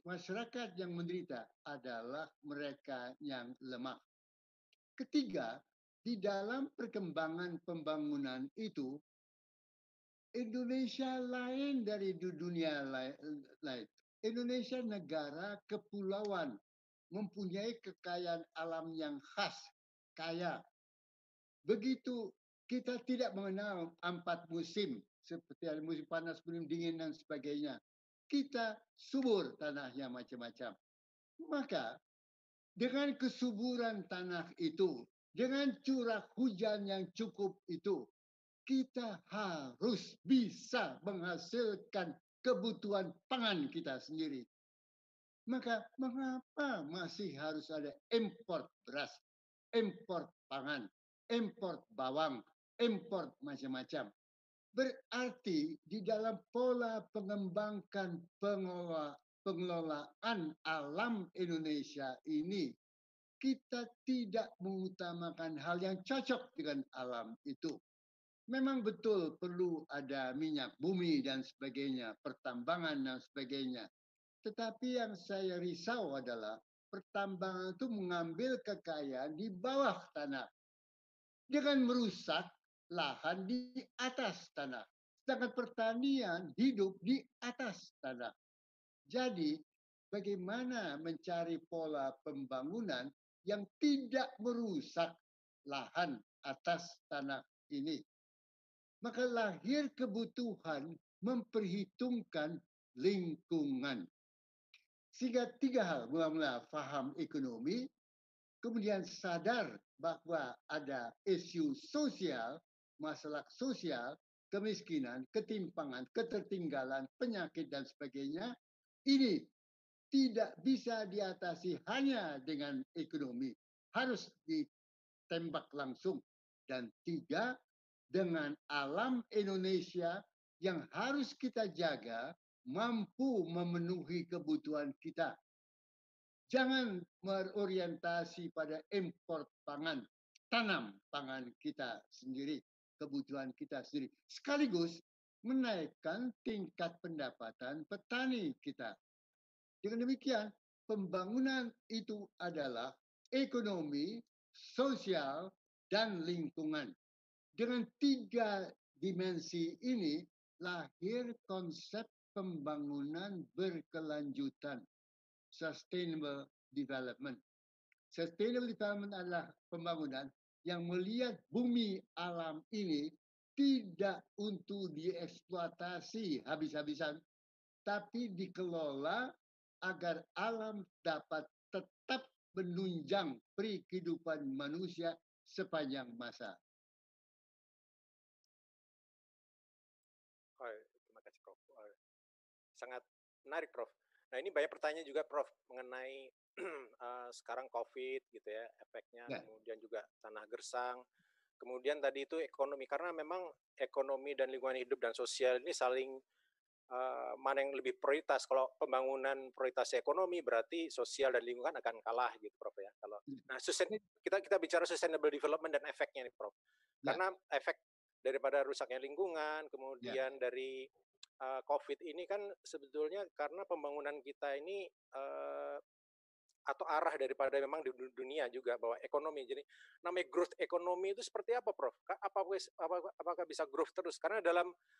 masyarakat yang menderita adalah mereka yang lemah. Ketiga, di dalam perkembangan pembangunan itu, Indonesia lain dari dunia lain. Indonesia negara kepulauan, mempunyai kekayaan alam yang khas, kaya. Begitu kita tidak mengenal 4 musim, seperti ada musim panas, musim dingin, dan sebagainya. Kita subur tanahnya macam-macam. Maka dengan kesuburan tanah itu, dengan curah hujan yang cukup itu, kita harus bisa menghasilkan kebutuhan pangan kita sendiri. Maka mengapa masih harus ada import beras, import pangan, import bawang, import macam-macam? Berarti di dalam pola pengembangan pengelolaan alam Indonesia ini, kita tidak mengutamakan hal yang cocok dengan alam itu. Memang betul perlu ada minyak bumi dan sebagainya, pertambangan dan sebagainya. Tetapi yang saya risau adalah pertambangan itu mengambil kekayaan di bawah tanah dengan merusak lahan di atas tanah. Sedangkan pertanian hidup di atas tanah. Jadi bagaimana mencari pola pembangunan yang tidak merusak lahan atas tanah ini? Maka lahir kebutuhan memperhitungkan lingkungan. Sehingga 3 hal, mula-mula faham ekonomi, kemudian sadar bahwa ada isu sosial, masalah sosial, kemiskinan, ketimpangan, ketertinggalan, penyakit, dan sebagainya. Ini tidak bisa diatasi hanya dengan ekonomi. Harus ditembak langsung. Dan 3, dengan alam Indonesia yang harus kita jaga, mampu memenuhi kebutuhan kita. Jangan berorientasi pada impor pangan, tanam pangan kita sendiri, kebutuhan kita sendiri. Sekaligus menaikkan tingkat pendapatan petani kita. Dengan demikian, pembangunan itu adalah ekonomi, sosial, dan lingkungan. Dengan 3 dimensi ini, lahir konsep pembangunan berkelanjutan, sustainable development. Sustainable development adalah pembangunan yang melihat bumi alam ini tidak untuk dieksploitasi habis-habisan, tapi dikelola agar alam dapat tetap menunjang kehidupan manusia sepanjang masa. Terima kasih Prof. Sangat menarik Prof. Nah ini banyak pertanyaan juga Prof mengenai sekarang COVID gitu ya, efeknya, kemudian juga tanah gersang, kemudian tadi itu ekonomi, karena memang ekonomi dan lingkungan hidup dan sosial ini saling mana yang lebih prioritas. Kalau pembangunan prioritas ekonomi berarti sosial dan lingkungan akan kalah gitu Prof ya. Kalau nah kita bicara sustainable development dan efeknya nih Prof. Karena efek daripada rusaknya lingkungan, Ya, kemudian dari COVID ini kan sebetulnya karena pembangunan kita ini atau arah daripada memang di dunia juga bahwa ekonomi. Jadi namanya growth ekonomi itu seperti apa, Prof? Apakah bisa growth terus? Karena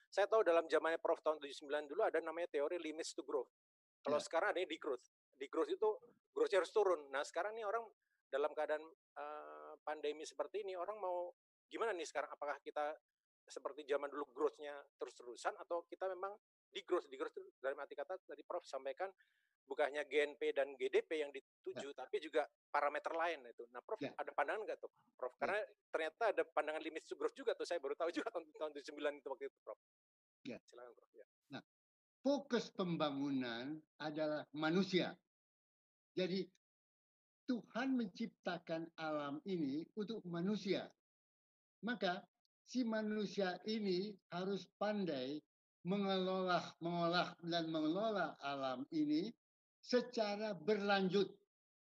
saya tahu dalam zamannya Prof tahun 79 dulu ada namanya teori limits to growth. Kalau ya, sekarang ada degrowth. Degrowth itu growth-nya harus turun. Nah, sekarang nih orang dalam keadaan pandemi seperti ini, orang mau gimana nih sekarang? Apakah kita seperti zaman dulu growth-nya terus-terusan atau kita memang degrowth? Degrowth itu dalam arti kata tadi Prof sampaikan bukan hanya GNP dan GDP yang ya, dituju, tapi juga parameter lain itu. Nah, Prof, ya, ada pandangan nggak tuh, Prof? ya, Karena ternyata ada pandangan limit to growth juga tuh, saya baru tahu juga tahun 79 itu waktu itu, Prof. ya. Silakan, Prof. Ya. Nah, fokus pembangunan adalah manusia. Jadi Tuhan menciptakan alam ini untuk manusia. Maka si manusia ini harus pandai mengolah dan mengelola alam ini secara berlanjut.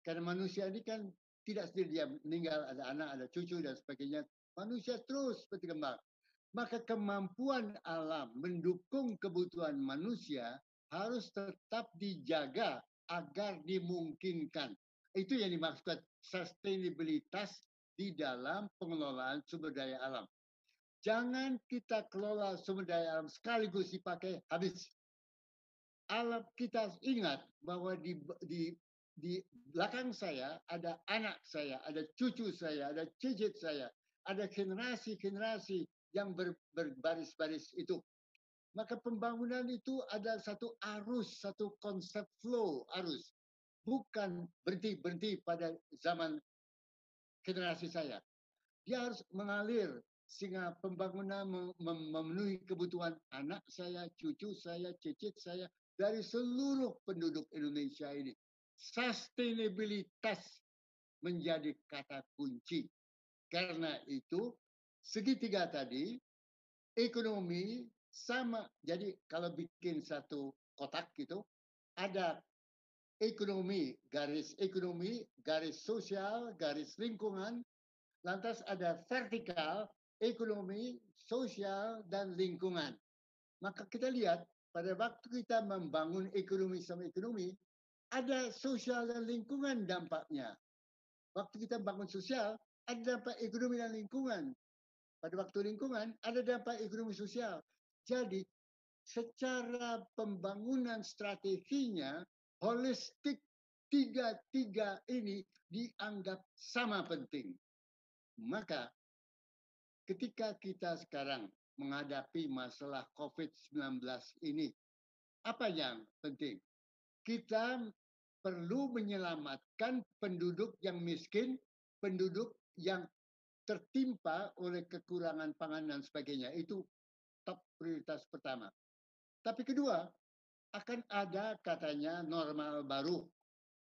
Karena manusia ini kan tidak sendiri, dia meninggal, ada anak, ada cucu dan sebagainya. Manusia terus berkembang. Maka kemampuan alam mendukung kebutuhan manusia harus tetap dijaga agar dimungkinkan. Itu yang dimaksud sustainabilitas di dalam pengelolaan sumber daya alam. Jangan kita kelola sumber daya alam sekaligus dipakai habis. Alam kita ingat bahwa di belakang saya ada anak saya, ada cucu saya, ada cicit saya, ada generasi-generasi yang berbaris-baris itu. Maka pembangunan itu ada satu arus, satu konsep flow arus. Bukan berhenti pada zaman generasi saya. Dia harus mengalir sehingga pembangunan memenuhi kebutuhan anak saya, cucu saya, cicit saya, dari seluruh penduduk Indonesia ini. Sustainabilitas menjadi kata kunci. Karena itu, segitiga tadi, ekonomi sama. Jadi kalau bikin satu kotak gitu, ada ekonomi, garis sosial, garis lingkungan, lantas ada vertikal, ekonomi, sosial, dan lingkungan. Maka kita lihat pada waktu kita membangun ekonomi sama ekonomi, ada sosial dan lingkungan dampaknya. Waktu kita bangun sosial, ada dampak ekonomi dan lingkungan. Pada waktu lingkungan, ada dampak ekonomi sosial. Jadi, secara pembangunan strateginya, holistik tiga-tiga ini dianggap sama penting. Maka ketika kita sekarang menghadapi masalah COVID-19 ini, apa yang penting? Kita perlu menyelamatkan penduduk yang miskin, penduduk yang tertimpa oleh kekurangan pangan dan sebagainya. Itu top prioritas pertama. Tapi kedua, akan ada katanya normal baru,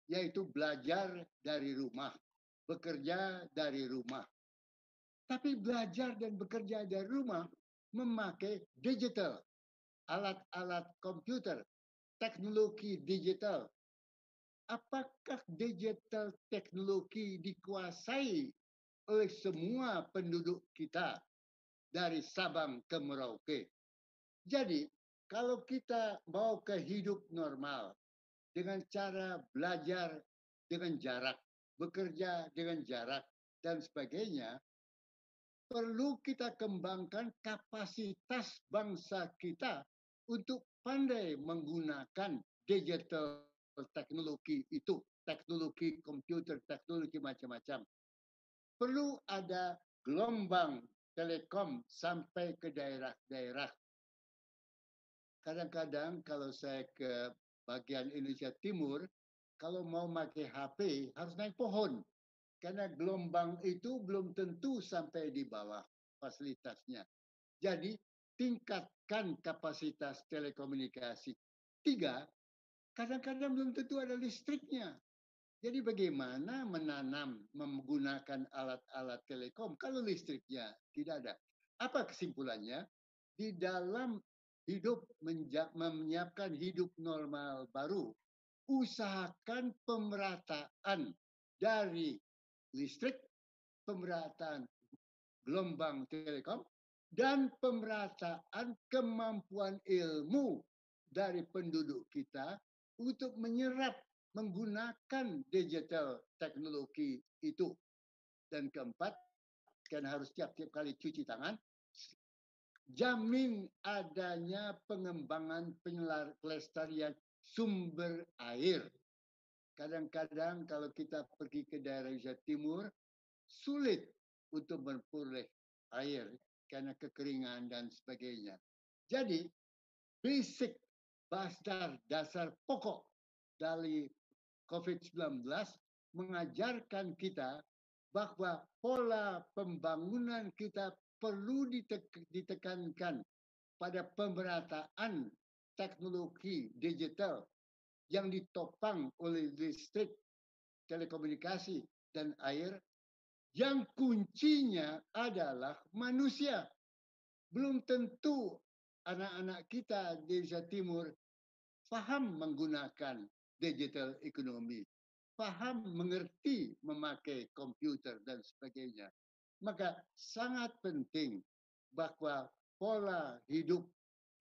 yaitu belajar dari rumah, bekerja dari rumah. Tapi belajar dan bekerja dari rumah memakai digital, alat-alat komputer, teknologi digital. Apakah digital teknologi dikuasai oleh semua penduduk kita dari Sabang ke Merauke? Jadi, kalau kita mau ke hidup normal dengan cara belajar dengan jarak, bekerja dengan jarak, dan sebagainya, perlu kita kembangkan kapasitas bangsa kita untuk pandai menggunakan digital teknologi itu, teknologi komputer, teknologi macam-macam. Perlu ada gelombang telekom sampai ke daerah-daerah. Kadang-kadang kalau saya ke bagian Indonesia Timur, kalau mau pakai HP harus naik pohon. Karena gelombang itu belum tentu sampai di bawah fasilitasnya. Jadi tingkatkan kapasitas telekomunikasi. Tiga, kadang-kadang belum tentu ada listriknya. Jadi bagaimana menanam menggunakan alat-alat telekom kalau listriknya tidak ada? Apa kesimpulannya? Di dalam hidup menyiapkan hidup normal baru, usahakan pemerataan dari listrik, pemerataan gelombang telekom, dan pemerataan kemampuan ilmu dari penduduk kita untuk menyerap menggunakan digital teknologi itu. Dan keempat, kan harus tiap-tiap kali cuci tangan, jamin adanya pengembangan pelestarian sumber air. Kadang-kadang kalau kita pergi ke daerah Indonesia Timur, sulit untuk memperoleh air karena kekeringan dan sebagainya. Jadi, basic dasar pokok dari COVID-19 mengajarkan kita bahwa pola pembangunan kita perlu ditekankan pada pemerataan teknologi digital yang ditopang oleh listrik, telekomunikasi, dan air, yang kuncinya adalah manusia. Belum tentu anak-anak kita di Indonesia Timur paham menggunakan digital ekonomi, paham mengerti memakai komputer dan sebagainya. Maka sangat penting bahwa pola hidup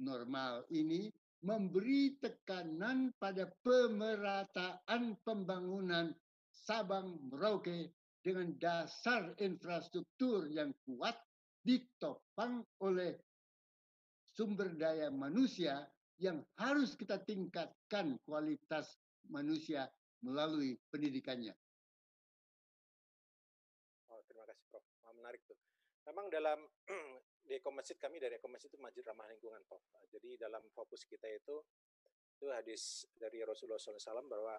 normal ini memberi tekanan pada pemerataan pembangunan Sabang Merauke dengan dasar infrastruktur yang kuat ditopang oleh sumber daya manusia yang harus kita tingkatkan kualitas manusia melalui pendidikannya. Oh, terima kasih Prof. Menarik tuh. Memang dalam di Ekomasjid kami dari Ekomasjid itu Masjid Ramah Lingkungan, Prof. Jadi dalam fokus kita itu hadis dari Rasulullah SAW bahwa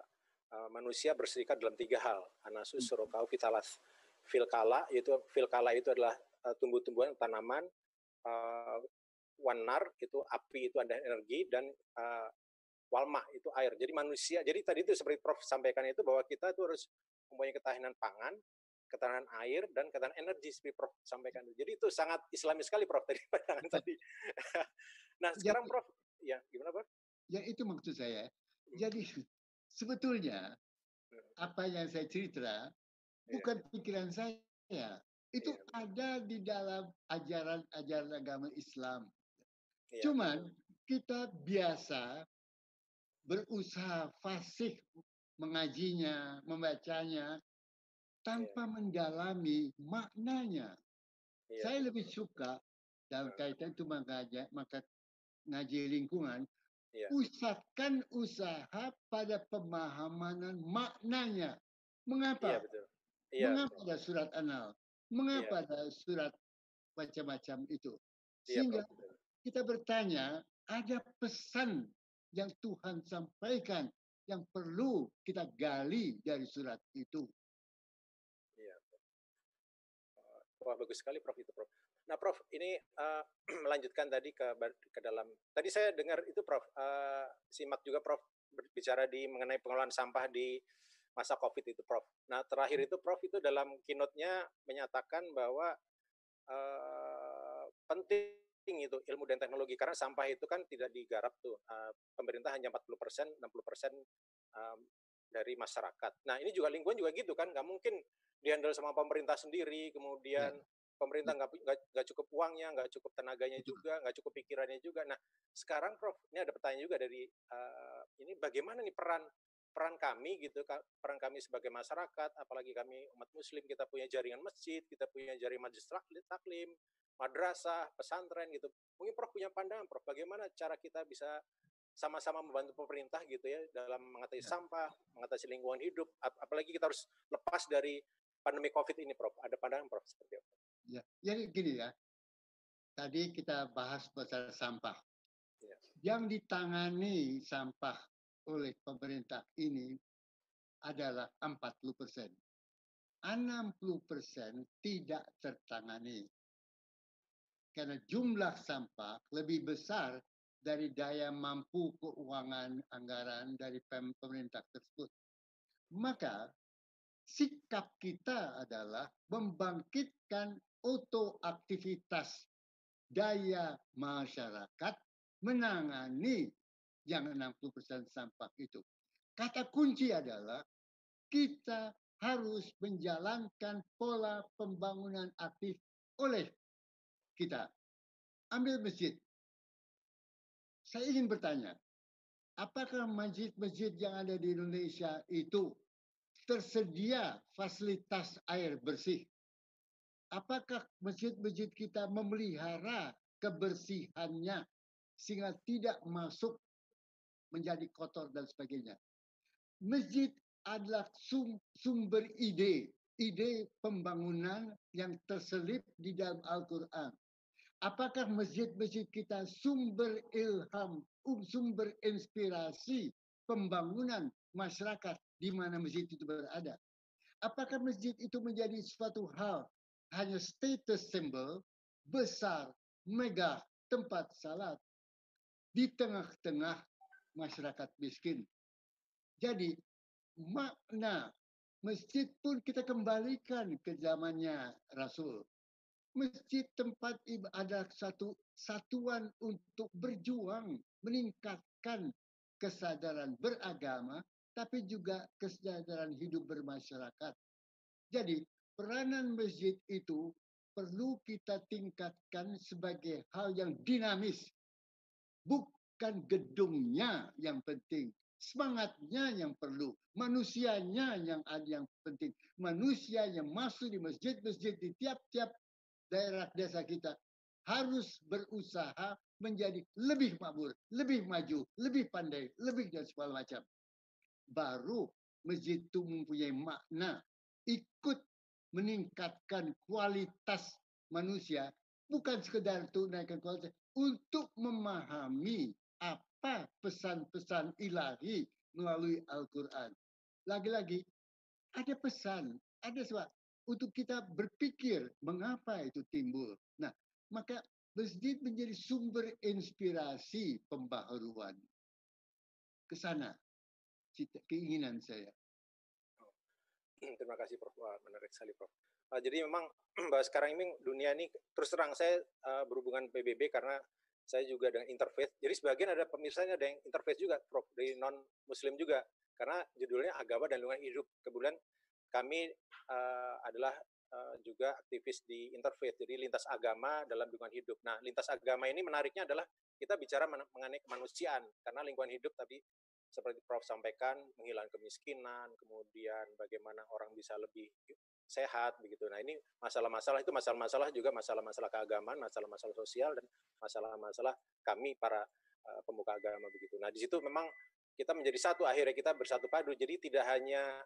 manusia berserikat dalam 3 hal. Anasus, surokau, vitalas. Filkala itu adalah tumbuh-tumbuhan, tanaman. Wanar itu api, itu ada energi, dan walma itu air. Jadi manusia. Jadi tadi itu seperti Prof sampaikan itu bahwa kita itu harus mempunyai ketahanan pangan, ketahanan air, dan ketahanan energi seperti Prof sampaikan. Jadi itu sangat Islami sekali Prof tadi pandangan tadi. Nah sekarang Prof, ya gimana Prof? Ya itu maksud saya. Jadi sebetulnya apa yang saya cerita bukan pikiran saya. Itu ada di dalam ajaran agama Islam. Cuman kita biasa berusaha fasih mengajinya, membacanya, tanpa mendalami maknanya. Saya lebih suka dalam kaitan itu ngaji lingkungan, pusatkan usaha pada pemahaman maknanya. Mengapa? Mengapa ada surat Anal? Mengapa ada surat macam-macam itu? Sehingga kita bertanya, ada pesan yang Tuhan sampaikan yang perlu kita gali dari surat itu. Iya. Wah, bagus sekali Prof itu Prof. Nah Prof, ini melanjutkan tadi ke dalam, tadi saya dengar itu Prof, simak juga Prof berbicara mengenai pengelolaan sampah di masa COVID itu Prof. Nah terakhir itu Prof itu dalam keynote-nya menyatakan bahwa penting itu ilmu dan teknologi, karena sampah itu kan tidak digarap tuh, pemerintah hanya 40%, 60% dari masyarakat. Nah ini juga lingkungan juga gitu kan, nggak mungkin dihandle sama pemerintah sendiri, kemudian pemerintah nggak cukup uangnya, nggak cukup tenaganya juga, nggak cukup pikirannya juga. Nah sekarang Prof, ini ada pertanyaan juga dari ini bagaimana nih peran kami gitu, peran kami sebagai masyarakat, apalagi kami umat Muslim, kita punya jaringan masjid, kita punya jaringan majelis taklim, madrasah, pesantren gitu. Mungkin Prof punya pandangan Prof, bagaimana cara kita bisa sama-sama membantu pemerintah gitu ya dalam mengatasi sampah, mengatasi lingkungan hidup, apalagi kita harus lepas dari pandemi COVID ini Prof. Ada pandangan Prof seperti apa? Ya, jadi gini ya. Tadi kita bahas masalah sampah. Ya. Yang ditangani sampah oleh pemerintah ini adalah 40%. 60% tidak tertangani. Karena jumlah sampah lebih besar dari daya mampu keuangan anggaran dari pemerintah tersebut. Maka sikap kita adalah membangkitkan otoaktivitas daya masyarakat menangani yang 60% sampah itu. Kata kunci adalah kita harus menjalankan pola pembangunan aktif oleh kita. Ambil masjid. Saya ingin bertanya, apakah masjid-masjid yang ada di Indonesia itu tersedia fasilitas air bersih? Apakah masjid-masjid kita memelihara kebersihannya sehingga tidak masuk menjadi kotor dan sebagainya? Masjid adalah sumber ide pembangunan yang terselip di dalam Al-Quran. Apakah masjid-masjid kita sumber ilham, sumber inspirasi pembangunan masyarakat di mana masjid itu berada? Apakah masjid itu menjadi suatu hal hanya status symbol besar, megah, tempat salat di tengah-tengah masyarakat miskin? Jadi makna masjid pun kita kembalikan ke zamannya Rasul. Masjid tempat ada satu satuan untuk berjuang meningkatkan kesadaran beragama tapi juga kesadaran hidup bermasyarakat. Jadi peranan masjid itu perlu kita tingkatkan sebagai hal yang dinamis. Bukan gedungnya yang penting, semangatnya yang perlu, manusianya yang ada yang penting. Manusia yang masuk di masjid-masjid di tiap-tiap daerah desa kita harus berusaha menjadi lebih makmur, lebih maju, lebih pandai, lebih dan segala macam. Baru masjid itu mempunyai makna ikut meningkatkan kualitas manusia, bukan sekedar untuk naikkan kualitas, untuk memahami apa pesan-pesan ilahi melalui Al-Quran. Lagi-lagi ada pesan, ada sebab untuk kita berpikir mengapa itu timbul. Nah, maka masjid menjadi sumber inspirasi pembaharuan. Ke sana keinginan saya. Terima kasih Prof. Wah, menarik sekali Prof. Jadi memang bahwa sekarang ini dunia ini terus terang saya berhubungan PBB karena saya juga dengan interfaith. Jadi sebagian ada pemirsanya ada yang interfaith juga Prof, dari non Muslim juga karena judulnya agama dan lingkungan hidup. Kemudian kami adalah juga aktivis di interfaith, jadi lintas agama dalam lingkungan hidup. Nah, lintas agama ini menariknya adalah kita bicara mengenai kemanusiaan karena lingkungan hidup tadi seperti Prof sampaikan menghilangkan kemiskinan, kemudian bagaimana orang bisa lebih sehat begitu. Nah, ini masalah-masalah itu masalah-masalah juga masalah-masalah keagamaan, masalah-masalah sosial dan masalah-masalah kami para pemuka agama begitu. Nah, di situ memang kita menjadi satu, akhirnya kita bersatu padu. Jadi tidak hanya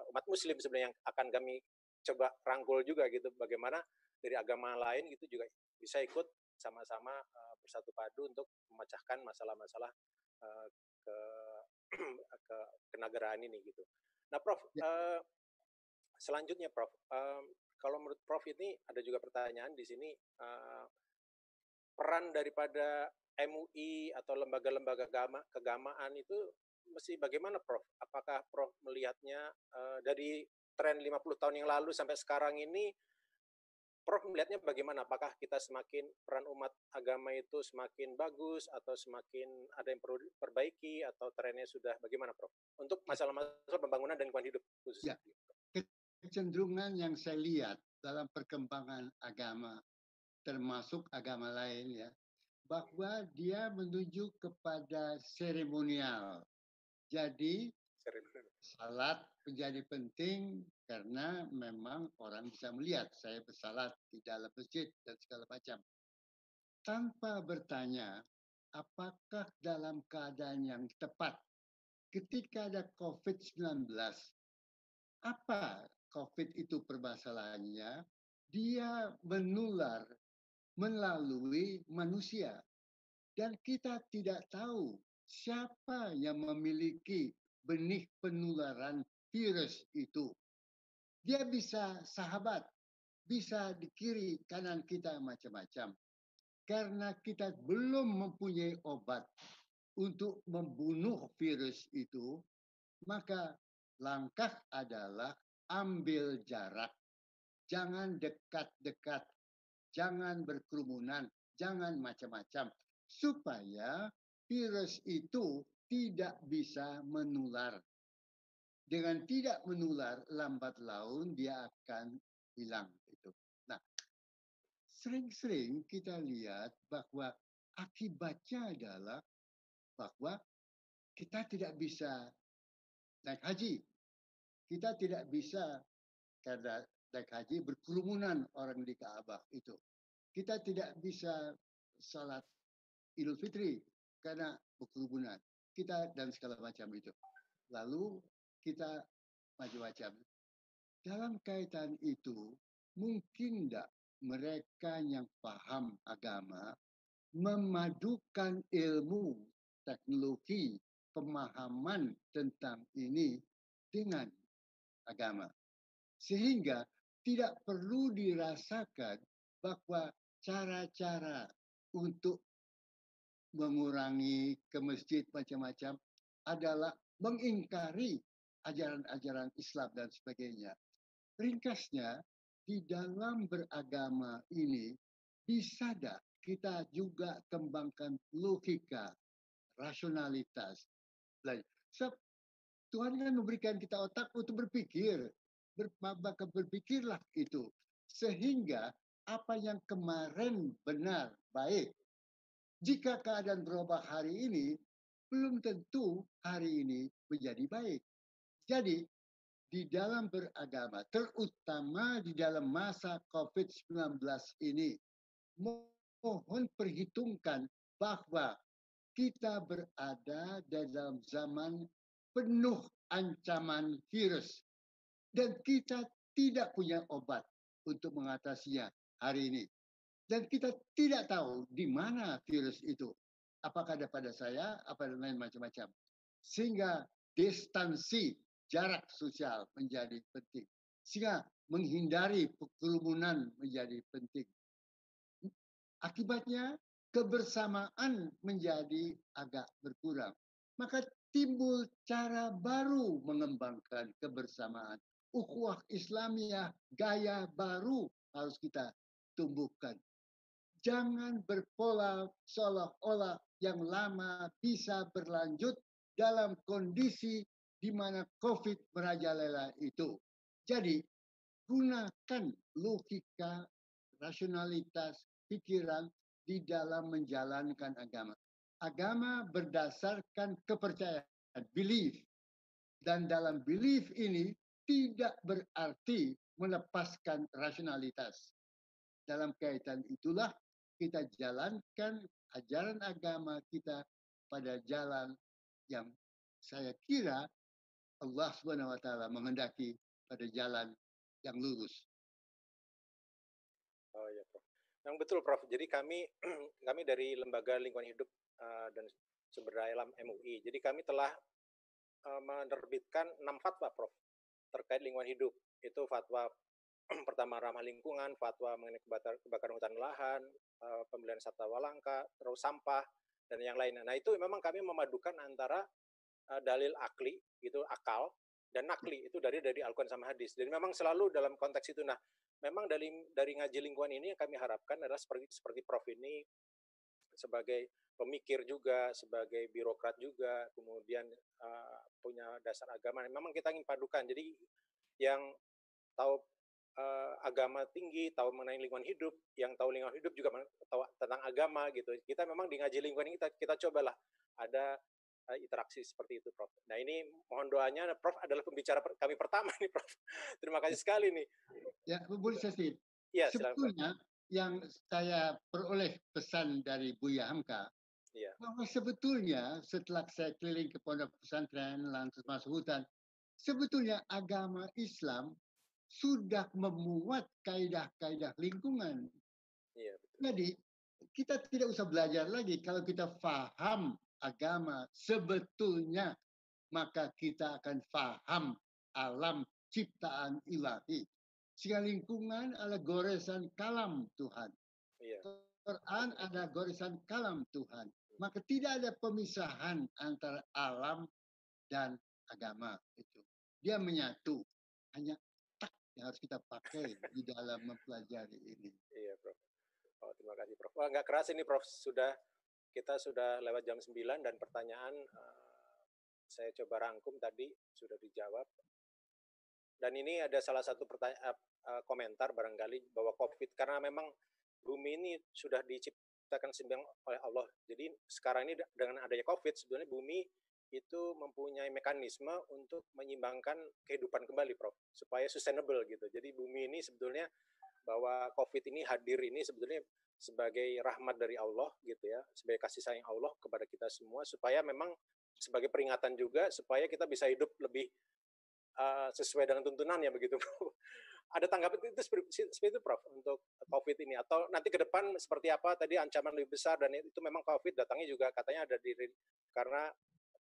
umat muslim sebenarnya yang akan kami coba rangkul juga gitu, bagaimana dari agama lain gitu juga bisa ikut sama-sama bersatu padu untuk memecahkan masalah-masalah ke kenegaraan ini gitu. Nah, Prof, selanjutnya Prof, kalau menurut Prof ini ada juga pertanyaan di sini, peran daripada MUI atau lembaga-lembaga keagamaan itu mesti bagaimana Prof? Apakah Prof melihatnya dari tren 50 tahun yang lalu sampai sekarang ini, Prof melihatnya bagaimana? Apakah kita semakin peran umat agama itu semakin bagus atau semakin ada yang perlu diperbaiki atau trennya sudah bagaimana Prof? Untuk masalah-masalah pembangunan dan lingkungan hidup khususnya. Ya, kecenderungan yang saya lihat dalam perkembangan agama, termasuk agama lain ya, bahwa dia menuju kepada seremonial. Jadi salat menjadi penting karena memang orang bisa melihat saya bersalat di dalam masjid dan segala macam. Tanpa bertanya, apakah dalam keadaan yang tepat ketika ada COVID-19, apa COVID itu permasalahannya? Dia menular melalui manusia. Dan kita tidak tahu siapa yang memiliki benih penularan virus itu. Dia bisa sahabat, bisa di kiri kanan kita macam-macam. Karena kita belum mempunyai obat untuk membunuh virus itu, maka langkah adalah ambil jarak. Jangan dekat-dekat, jangan berkerumunan, jangan macam-macam. Supaya virus itu tidak bisa menular. Dengan tidak menular, lambat laun dia akan hilang. Nah, sering-sering kita lihat bahwa akibatnya adalah bahwa kita tidak bisa naik haji. Kita tidak bisa karena naik haji berkerumunan orang di Ka'bah itu. Kita tidak bisa salat Idul Fitri karena berkerumunan. Kita dan segala macam itu. Lalu kita macam-macam. Dalam kaitan itu, mungkin tidak mereka yang paham agama memadukan ilmu, teknologi, pemahaman tentang ini dengan agama. Sehingga tidak perlu dirasakan bahwa cara-cara untuk mengurangi ke masjid macam-macam adalah mengingkari ajaran-ajaran Islam dan sebagainya. Ringkasnya, di dalam beragama ini bisa tak kita juga kembangkan logika, rasionalitas. Sebab Tuhan kan memberikan kita otak untuk berpikir, maka berpikirlah itu. Sehingga apa yang kemarin benar, baik. Jika keadaan berubah hari ini, belum tentu hari ini menjadi baik. Jadi, di dalam beragama, terutama di dalam masa COVID-19 ini, mohon perhitungkan bahwa kita berada dalam zaman penuh ancaman virus. Dan kita tidak punya obat untuk mengatasinya hari ini. Dan kita tidak tahu di mana virus itu. Apakah ada pada saya, apa dan lain macam-macam. Sehingga distansi, jarak sosial menjadi penting. Sehingga menghindari kerumunan menjadi penting. Akibatnya kebersamaan menjadi agak berkurang. Maka timbul cara baru mengembangkan kebersamaan. Ukhuwah Islamiyah, gaya baru harus kita tumbuhkan. Jangan berpola seolah-olah yang lama bisa berlanjut dalam kondisi di mana COVID merajalela itu. Jadi, gunakan logika, rasionalitas, pikiran di dalam menjalankan agama. Agama berdasarkan kepercayaan, belief. Dan dalam belief ini tidak berarti melepaskan rasionalitas. Dalam kaitan itulah kita jalankan ajaran agama kita pada jalan yang saya kira Allah SWT menghendaki pada jalan yang lurus. Oh ya, Prof. Yang betul, Prof. Jadi kami kami dari Lembaga Lingkungan Hidup dan Sumber Daya Alam MUI. Jadi kami telah menerbitkan 6 fatwa, Prof, terkait lingkungan hidup. Itu fatwa pertama ramah lingkungan, fatwa mengenai kebakaran hutan lahan, pembelian satwa langka, terus sampah dan yang lainnya. Nah, itu memang kami memadukan antara dalil akli, gitu, akal, dan nakli, itu dari Al-Quran sama hadis. Jadi memang selalu dalam konteks itu. Nah, memang dari ngaji lingkungan ini yang kami harapkan adalah seperti Prof ini sebagai pemikir juga, sebagai birokrat juga, kemudian punya dasar agama. Memang kita ingin padukan. Jadi yang tahu agama tinggi, tahu mengenai lingkungan hidup, yang tahu lingkungan hidup juga tahu tentang agama gitu. Kita memang di ngaji lingkungan ini kita cobalah ada interaksi seperti itu, Prof. Nah, ini mohon doanya, Prof adalah pembicara kami pertama nih, Prof. Terima kasih sekali nih. Ya, boleh saya sedikit. Ya, sebetulnya yang saya peroleh pesan dari Buya Hamka, ya, bahwa sebetulnya setelah saya keliling ke pondok pesantren, lantas masuk hutan, sebetulnya agama Islam sudah memuat kaidah-kaidah lingkungan. Iya, betul. Jadi kita tidak usah belajar lagi. Kalau kita paham agama sebetulnya, maka kita akan paham alam ciptaan ilahi. Sehingga lingkungan adalah goresan kalam Tuhan. Iya. Quran ada goresan kalam Tuhan. Maka tidak ada pemisahan antara alam dan agama itu. Dia menyatu. Hanya tak yang harus kita pakai di dalam mempelajari ini. Iya, Prof. Oh, terima kasih, Prof. Wah, nggak keras ini, Prof. Kita sudah lewat jam 9 dan pertanyaan saya coba rangkum tadi sudah dijawab. Dan ini ada salah satu komentar barangkali bahwa COVID, karena memang bumi ini sudah diciptakan seimbang oleh Allah. Jadi sekarang ini dengan adanya COVID, sebenarnya bumi itu mempunyai mekanisme untuk menyimbangkan kehidupan kembali, Prof, supaya sustainable gitu. Jadi bumi ini sebetulnya, bahwa COVID ini hadir ini sebetulnya sebagai rahmat dari Allah gitu ya, sebagai kasih sayang Allah kepada kita semua, supaya memang sebagai peringatan juga supaya kita bisa hidup lebih sesuai dengan tuntunannya begitu, Prof. Ada tanggapan itu seperti itu, Prof, untuk COVID ini, atau nanti ke depan seperti apa? Tadi ancaman lebih besar, dan itu memang COVID datangnya juga katanya ada karena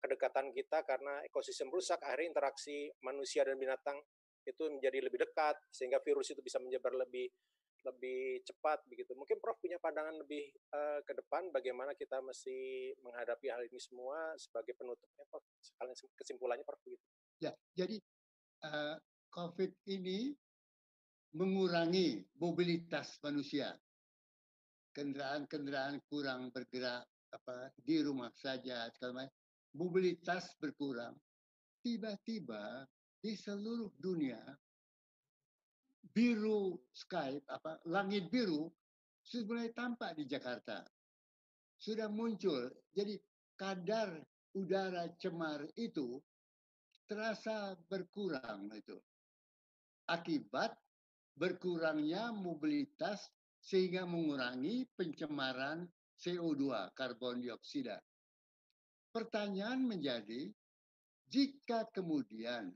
kedekatan kita, karena ekosistem rusak, akhirnya interaksi manusia dan binatang itu menjadi lebih dekat, sehingga virus itu bisa menyebar lebih cepat begitu. Mungkin Prof punya pandangan lebih ke depan bagaimana kita mesti menghadapi hal ini semua sebagai penutupnya, Prof. Sekalian kesimpulannya, Prof, begitu. Ya, jadi COVID ini mengurangi mobilitas manusia. Kendaraan-kendaraan kurang bergerak, di rumah saja, mobilitas berkurang. Tiba-tiba di seluruh dunia biru sky, langit biru sudah mulai tampak di Jakarta. Sudah muncul. Jadi kadar udara cemar itu terasa berkurang itu. Akibat berkurangnya mobilitas sehingga mengurangi pencemaran CO2, karbon dioksida. Pertanyaan menjadi, jika kemudian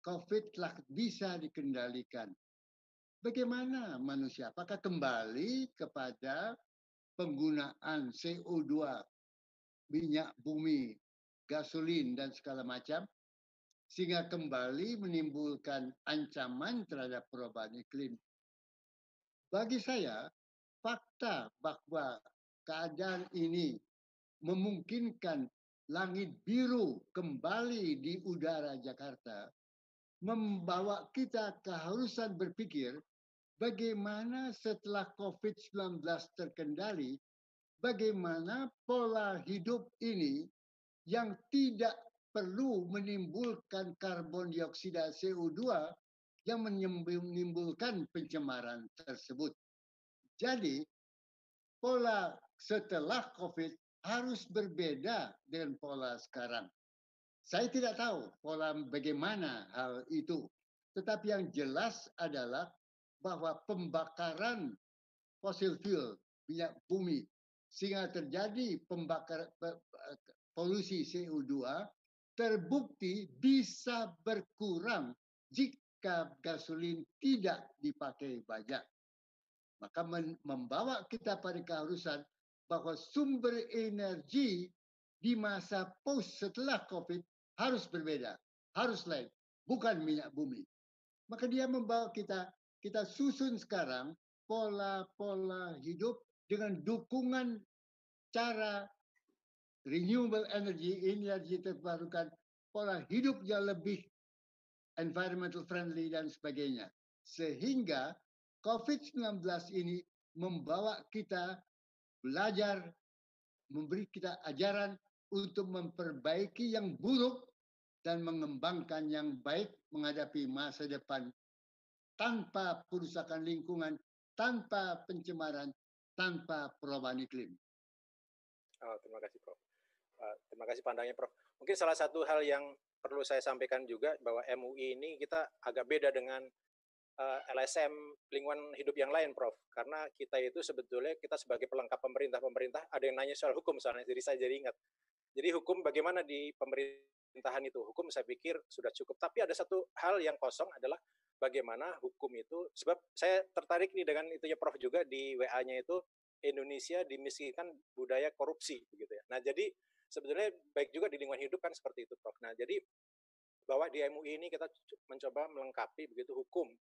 COVID telah bisa dikendalikan, bagaimana manusia? Apakah kembali kepada penggunaan CO2, minyak bumi, gasolin, dan segala macam, sehingga kembali menimbulkan ancaman terhadap perubahan iklim? Bagi saya, fakta bahwa keadaan ini memungkinkan langit biru kembali di udara Jakarta membawa kita keharusan berpikir bagaimana setelah COVID-19 terkendali, bagaimana pola hidup ini yang tidak perlu menimbulkan karbon dioksida CO2 yang menimbulkan pencemaran tersebut. Jadi, pola setelah COVID harus berbeda dengan pola sekarang. Saya tidak tahu pola bagaimana hal itu. Tetapi yang jelas adalah bahwa pembakaran fosil fuel, minyak bumi, sehingga terjadi polusi CO2, terbukti bisa berkurang jika gasolin tidak dipakai banyak. Maka membawa kita pada keharusan bahwa sumber energi di masa post setelah COVID harus berbeda, harus lain, bukan minyak bumi. Maka dia membawa kita susun sekarang pola-pola hidup dengan dukungan cara renewable energy, energi terbarukan, pola hidup yang lebih environmental friendly dan sebagainya. Sehingga COVID-19 ini membawa kita belajar, memberi kita ajaran untuk memperbaiki yang buruk dan mengembangkan yang baik menghadapi masa depan tanpa perusakan lingkungan, tanpa pencemaran, tanpa perubahan iklim. Oh, terima kasih, Prof. Terima kasih pandangnya, Prof. Mungkin salah satu hal yang perlu saya sampaikan juga bahwa MUI ini kita agak beda dengan LSM lingkungan hidup yang lain, Prof. Karena kita itu sebetulnya kita sebagai pelengkap pemerintah ada yang nanya soal hukum soalnya, jadi saya jadi ingat. Jadi hukum bagaimana di pemerintahan itu? Hukum saya pikir sudah cukup. Tapi ada satu hal yang kosong adalah bagaimana hukum itu. Sebab saya tertarik nih dengan itunya Prof juga di WA-nya itu, Indonesia dimiskinkan budaya korupsi begitu ya. Nah, jadi sebetulnya baik juga di lingkungan hidup kan seperti itu, Prof. Nah, jadi bahwa di MUI ini kita mencoba melengkapi begitu hukum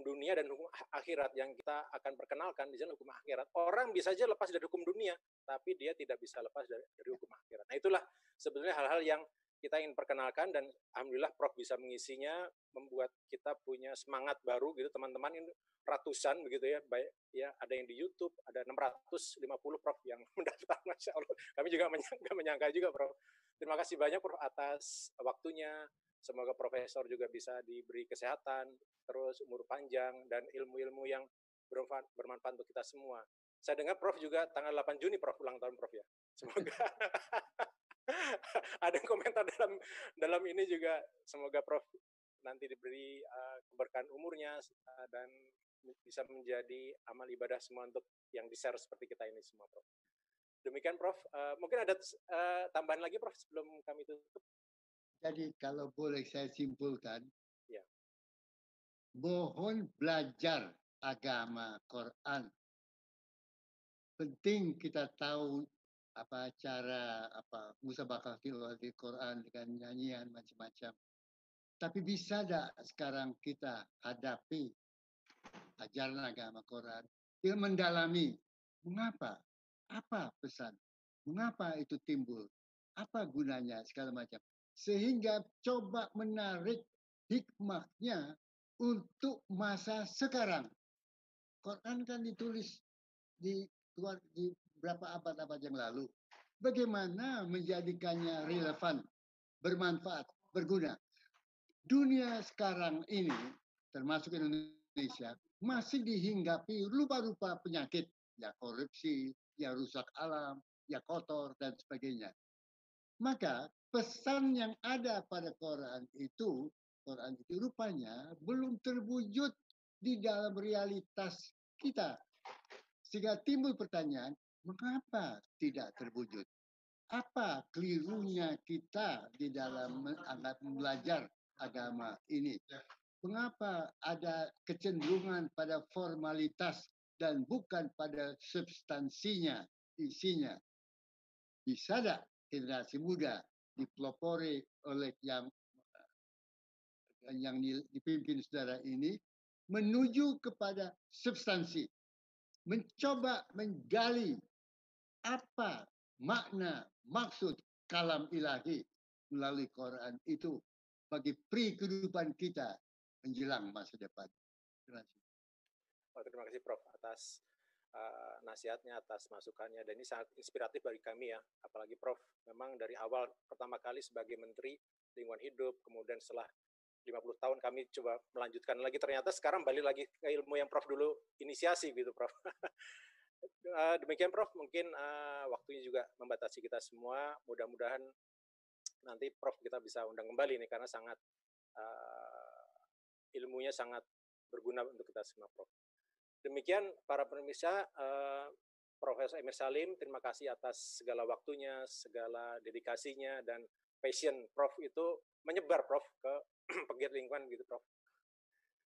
dunia dan hukum akhirat yang kita akan perkenalkan di sana. Hukum akhirat, orang bisa saja lepas dari hukum dunia, tapi dia tidak bisa lepas dari hukum akhirat. Nah, itulah sebetulnya hal-hal yang kita ingin perkenalkan, dan alhamdulillah Prof bisa mengisinya, membuat kita punya semangat baru gitu, teman-teman ini ratusan begitu ya, baik ya, ada yang di YouTube, ada 650 Prof yang mendaftar, Masya Allah. Kami juga menyangka juga, Prof. Terima kasih banyak, Prof, atas waktunya. Semoga Profesor juga bisa diberi kesehatan, terus umur panjang, dan ilmu-ilmu yang bermanfaat untuk kita semua. Saya dengar Prof juga tanggal 8 Juni Prof ulang tahun Prof ya. Semoga ada komentar dalam ini juga, semoga Prof nanti diberi keberkahan umurnya dan bisa menjadi amal ibadah semua untuk yang di-share seperti kita ini semua Prof. Demikian Prof. Mungkin ada tambahan lagi Prof sebelum kami tutup. Jadi kalau boleh saya simpulkan, ya. Mohon belajar agama Quran. Penting kita tahu cara musabaqah tilawatil Quran dengan nyanyian macam-macam. Tapi bisa tak sekarang kita hadapi ajaran agama Quran dengan mendalami mengapa, apa pesan, mengapa itu timbul, apa gunanya segala macam, sehingga coba menarik hikmahnya untuk masa sekarang. Quran kan ditulis di beberapa abad-abad yang lalu. Bagaimana menjadikannya relevan, bermanfaat, berguna. Dunia sekarang ini, termasuk Indonesia, masih dihinggapi rupa-rupa penyakit. Ya korupsi, ya rusak alam, ya kotor, dan sebagainya. Maka pesan yang ada pada Quran itu rupanya belum terwujud di dalam realitas kita. Sehingga timbul pertanyaan, mengapa tidak terwujud? Apa kelirunya kita di dalam belajar agama ini? Mengapa ada kecenderungan pada formalitas dan bukan pada substansinya, isinya? Bisa tak generasi muda dipelopori oleh yang dipimpin saudara ini menuju kepada substansi, mencoba menggali apa makna, maksud kalam ilahi melalui Quran itu bagi kehidupan kita menjelang masa depan. Terima kasih. Terima kasih Prof atas nasihatnya, atas masukannya, dan ini sangat inspiratif bagi kami ya, apalagi Prof memang dari awal pertama kali sebagai Menteri Lingkungan Hidup, kemudian setelah 50 tahun kami coba melanjutkan lagi, ternyata sekarang balik lagi ke ilmu yang Prof dulu inisiasi gitu Prof. Demikian Prof, mungkin waktunya juga membatasi kita semua, mudah-mudahan nanti Prof kita bisa undang kembali nih, karena sangat ilmunya sangat berguna untuk kita semua Prof. Demikian para pemirsa, Profesor Emil Salim, terima kasih atas segala waktunya, segala dedikasinya, dan passion Prof itu menyebar Prof ke pegiat lingkungan gitu Prof.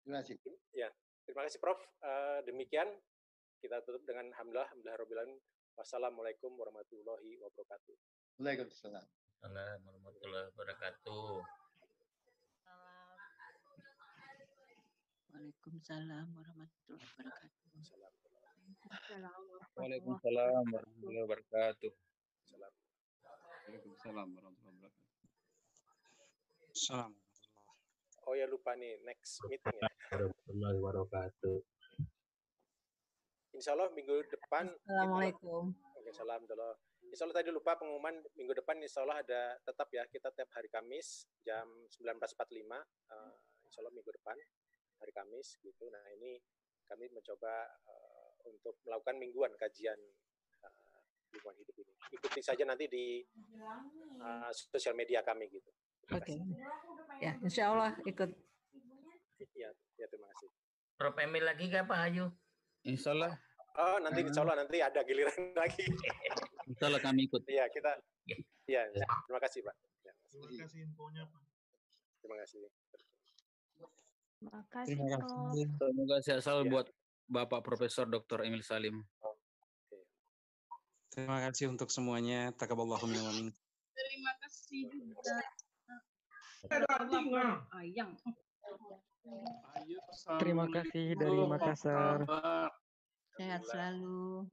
Terima kasih. Ya, terima kasih Prof. Demikian kita tutup dengan alhamdulillah. Wassalamualaikum warahmatullahi wabarakatuh. Waalaikumsalam. Warahmatullahi wabarakatuh. Waalaikumsalam warahmatullahi wabarakatuh. Waalaikumsalam warahmatullahi wabarakatuh. Waalaikumsalam warahmatullahi wabarakatuh. Salam. Oh ya lupa nih, next meeting ya. Warahmatullahi wabarakatuh. Insya Allah minggu depan. Assalamualaikum. Waalaikumsalam. Insya Allah tadi lupa pengumuman minggu depan, insya Allah ada tetap ya, kita tiap hari Kamis jam 19.45. Insya Allah minggu depan hari Kamis gitu. Nah ini kami mencoba untuk melakukan mingguan kajian lingkungan hidup ini. Ikuti saja nanti di sosial media kami gitu. Oke. Ya, insya Allah ikut. Ya, terima kasih. Prof Emil lagi nggak Pak Ayu? Insya Allah. Oh, nanti insya Allah nanti ada giliran lagi. Insya Allah kami ikut. Iya, kita. Iya, terima kasih Pak. Ya, terima kasih infonya Pak. Terima kasih. Terima kasih. Semoga sehat selalu buat Bapak Profesor Dr. Emil Salim. Terima kasih untuk semuanya. Taqabbalallahu minna wa minkum. Terima kasih juga. Terima kasih dari Makassar. Sehat selalu.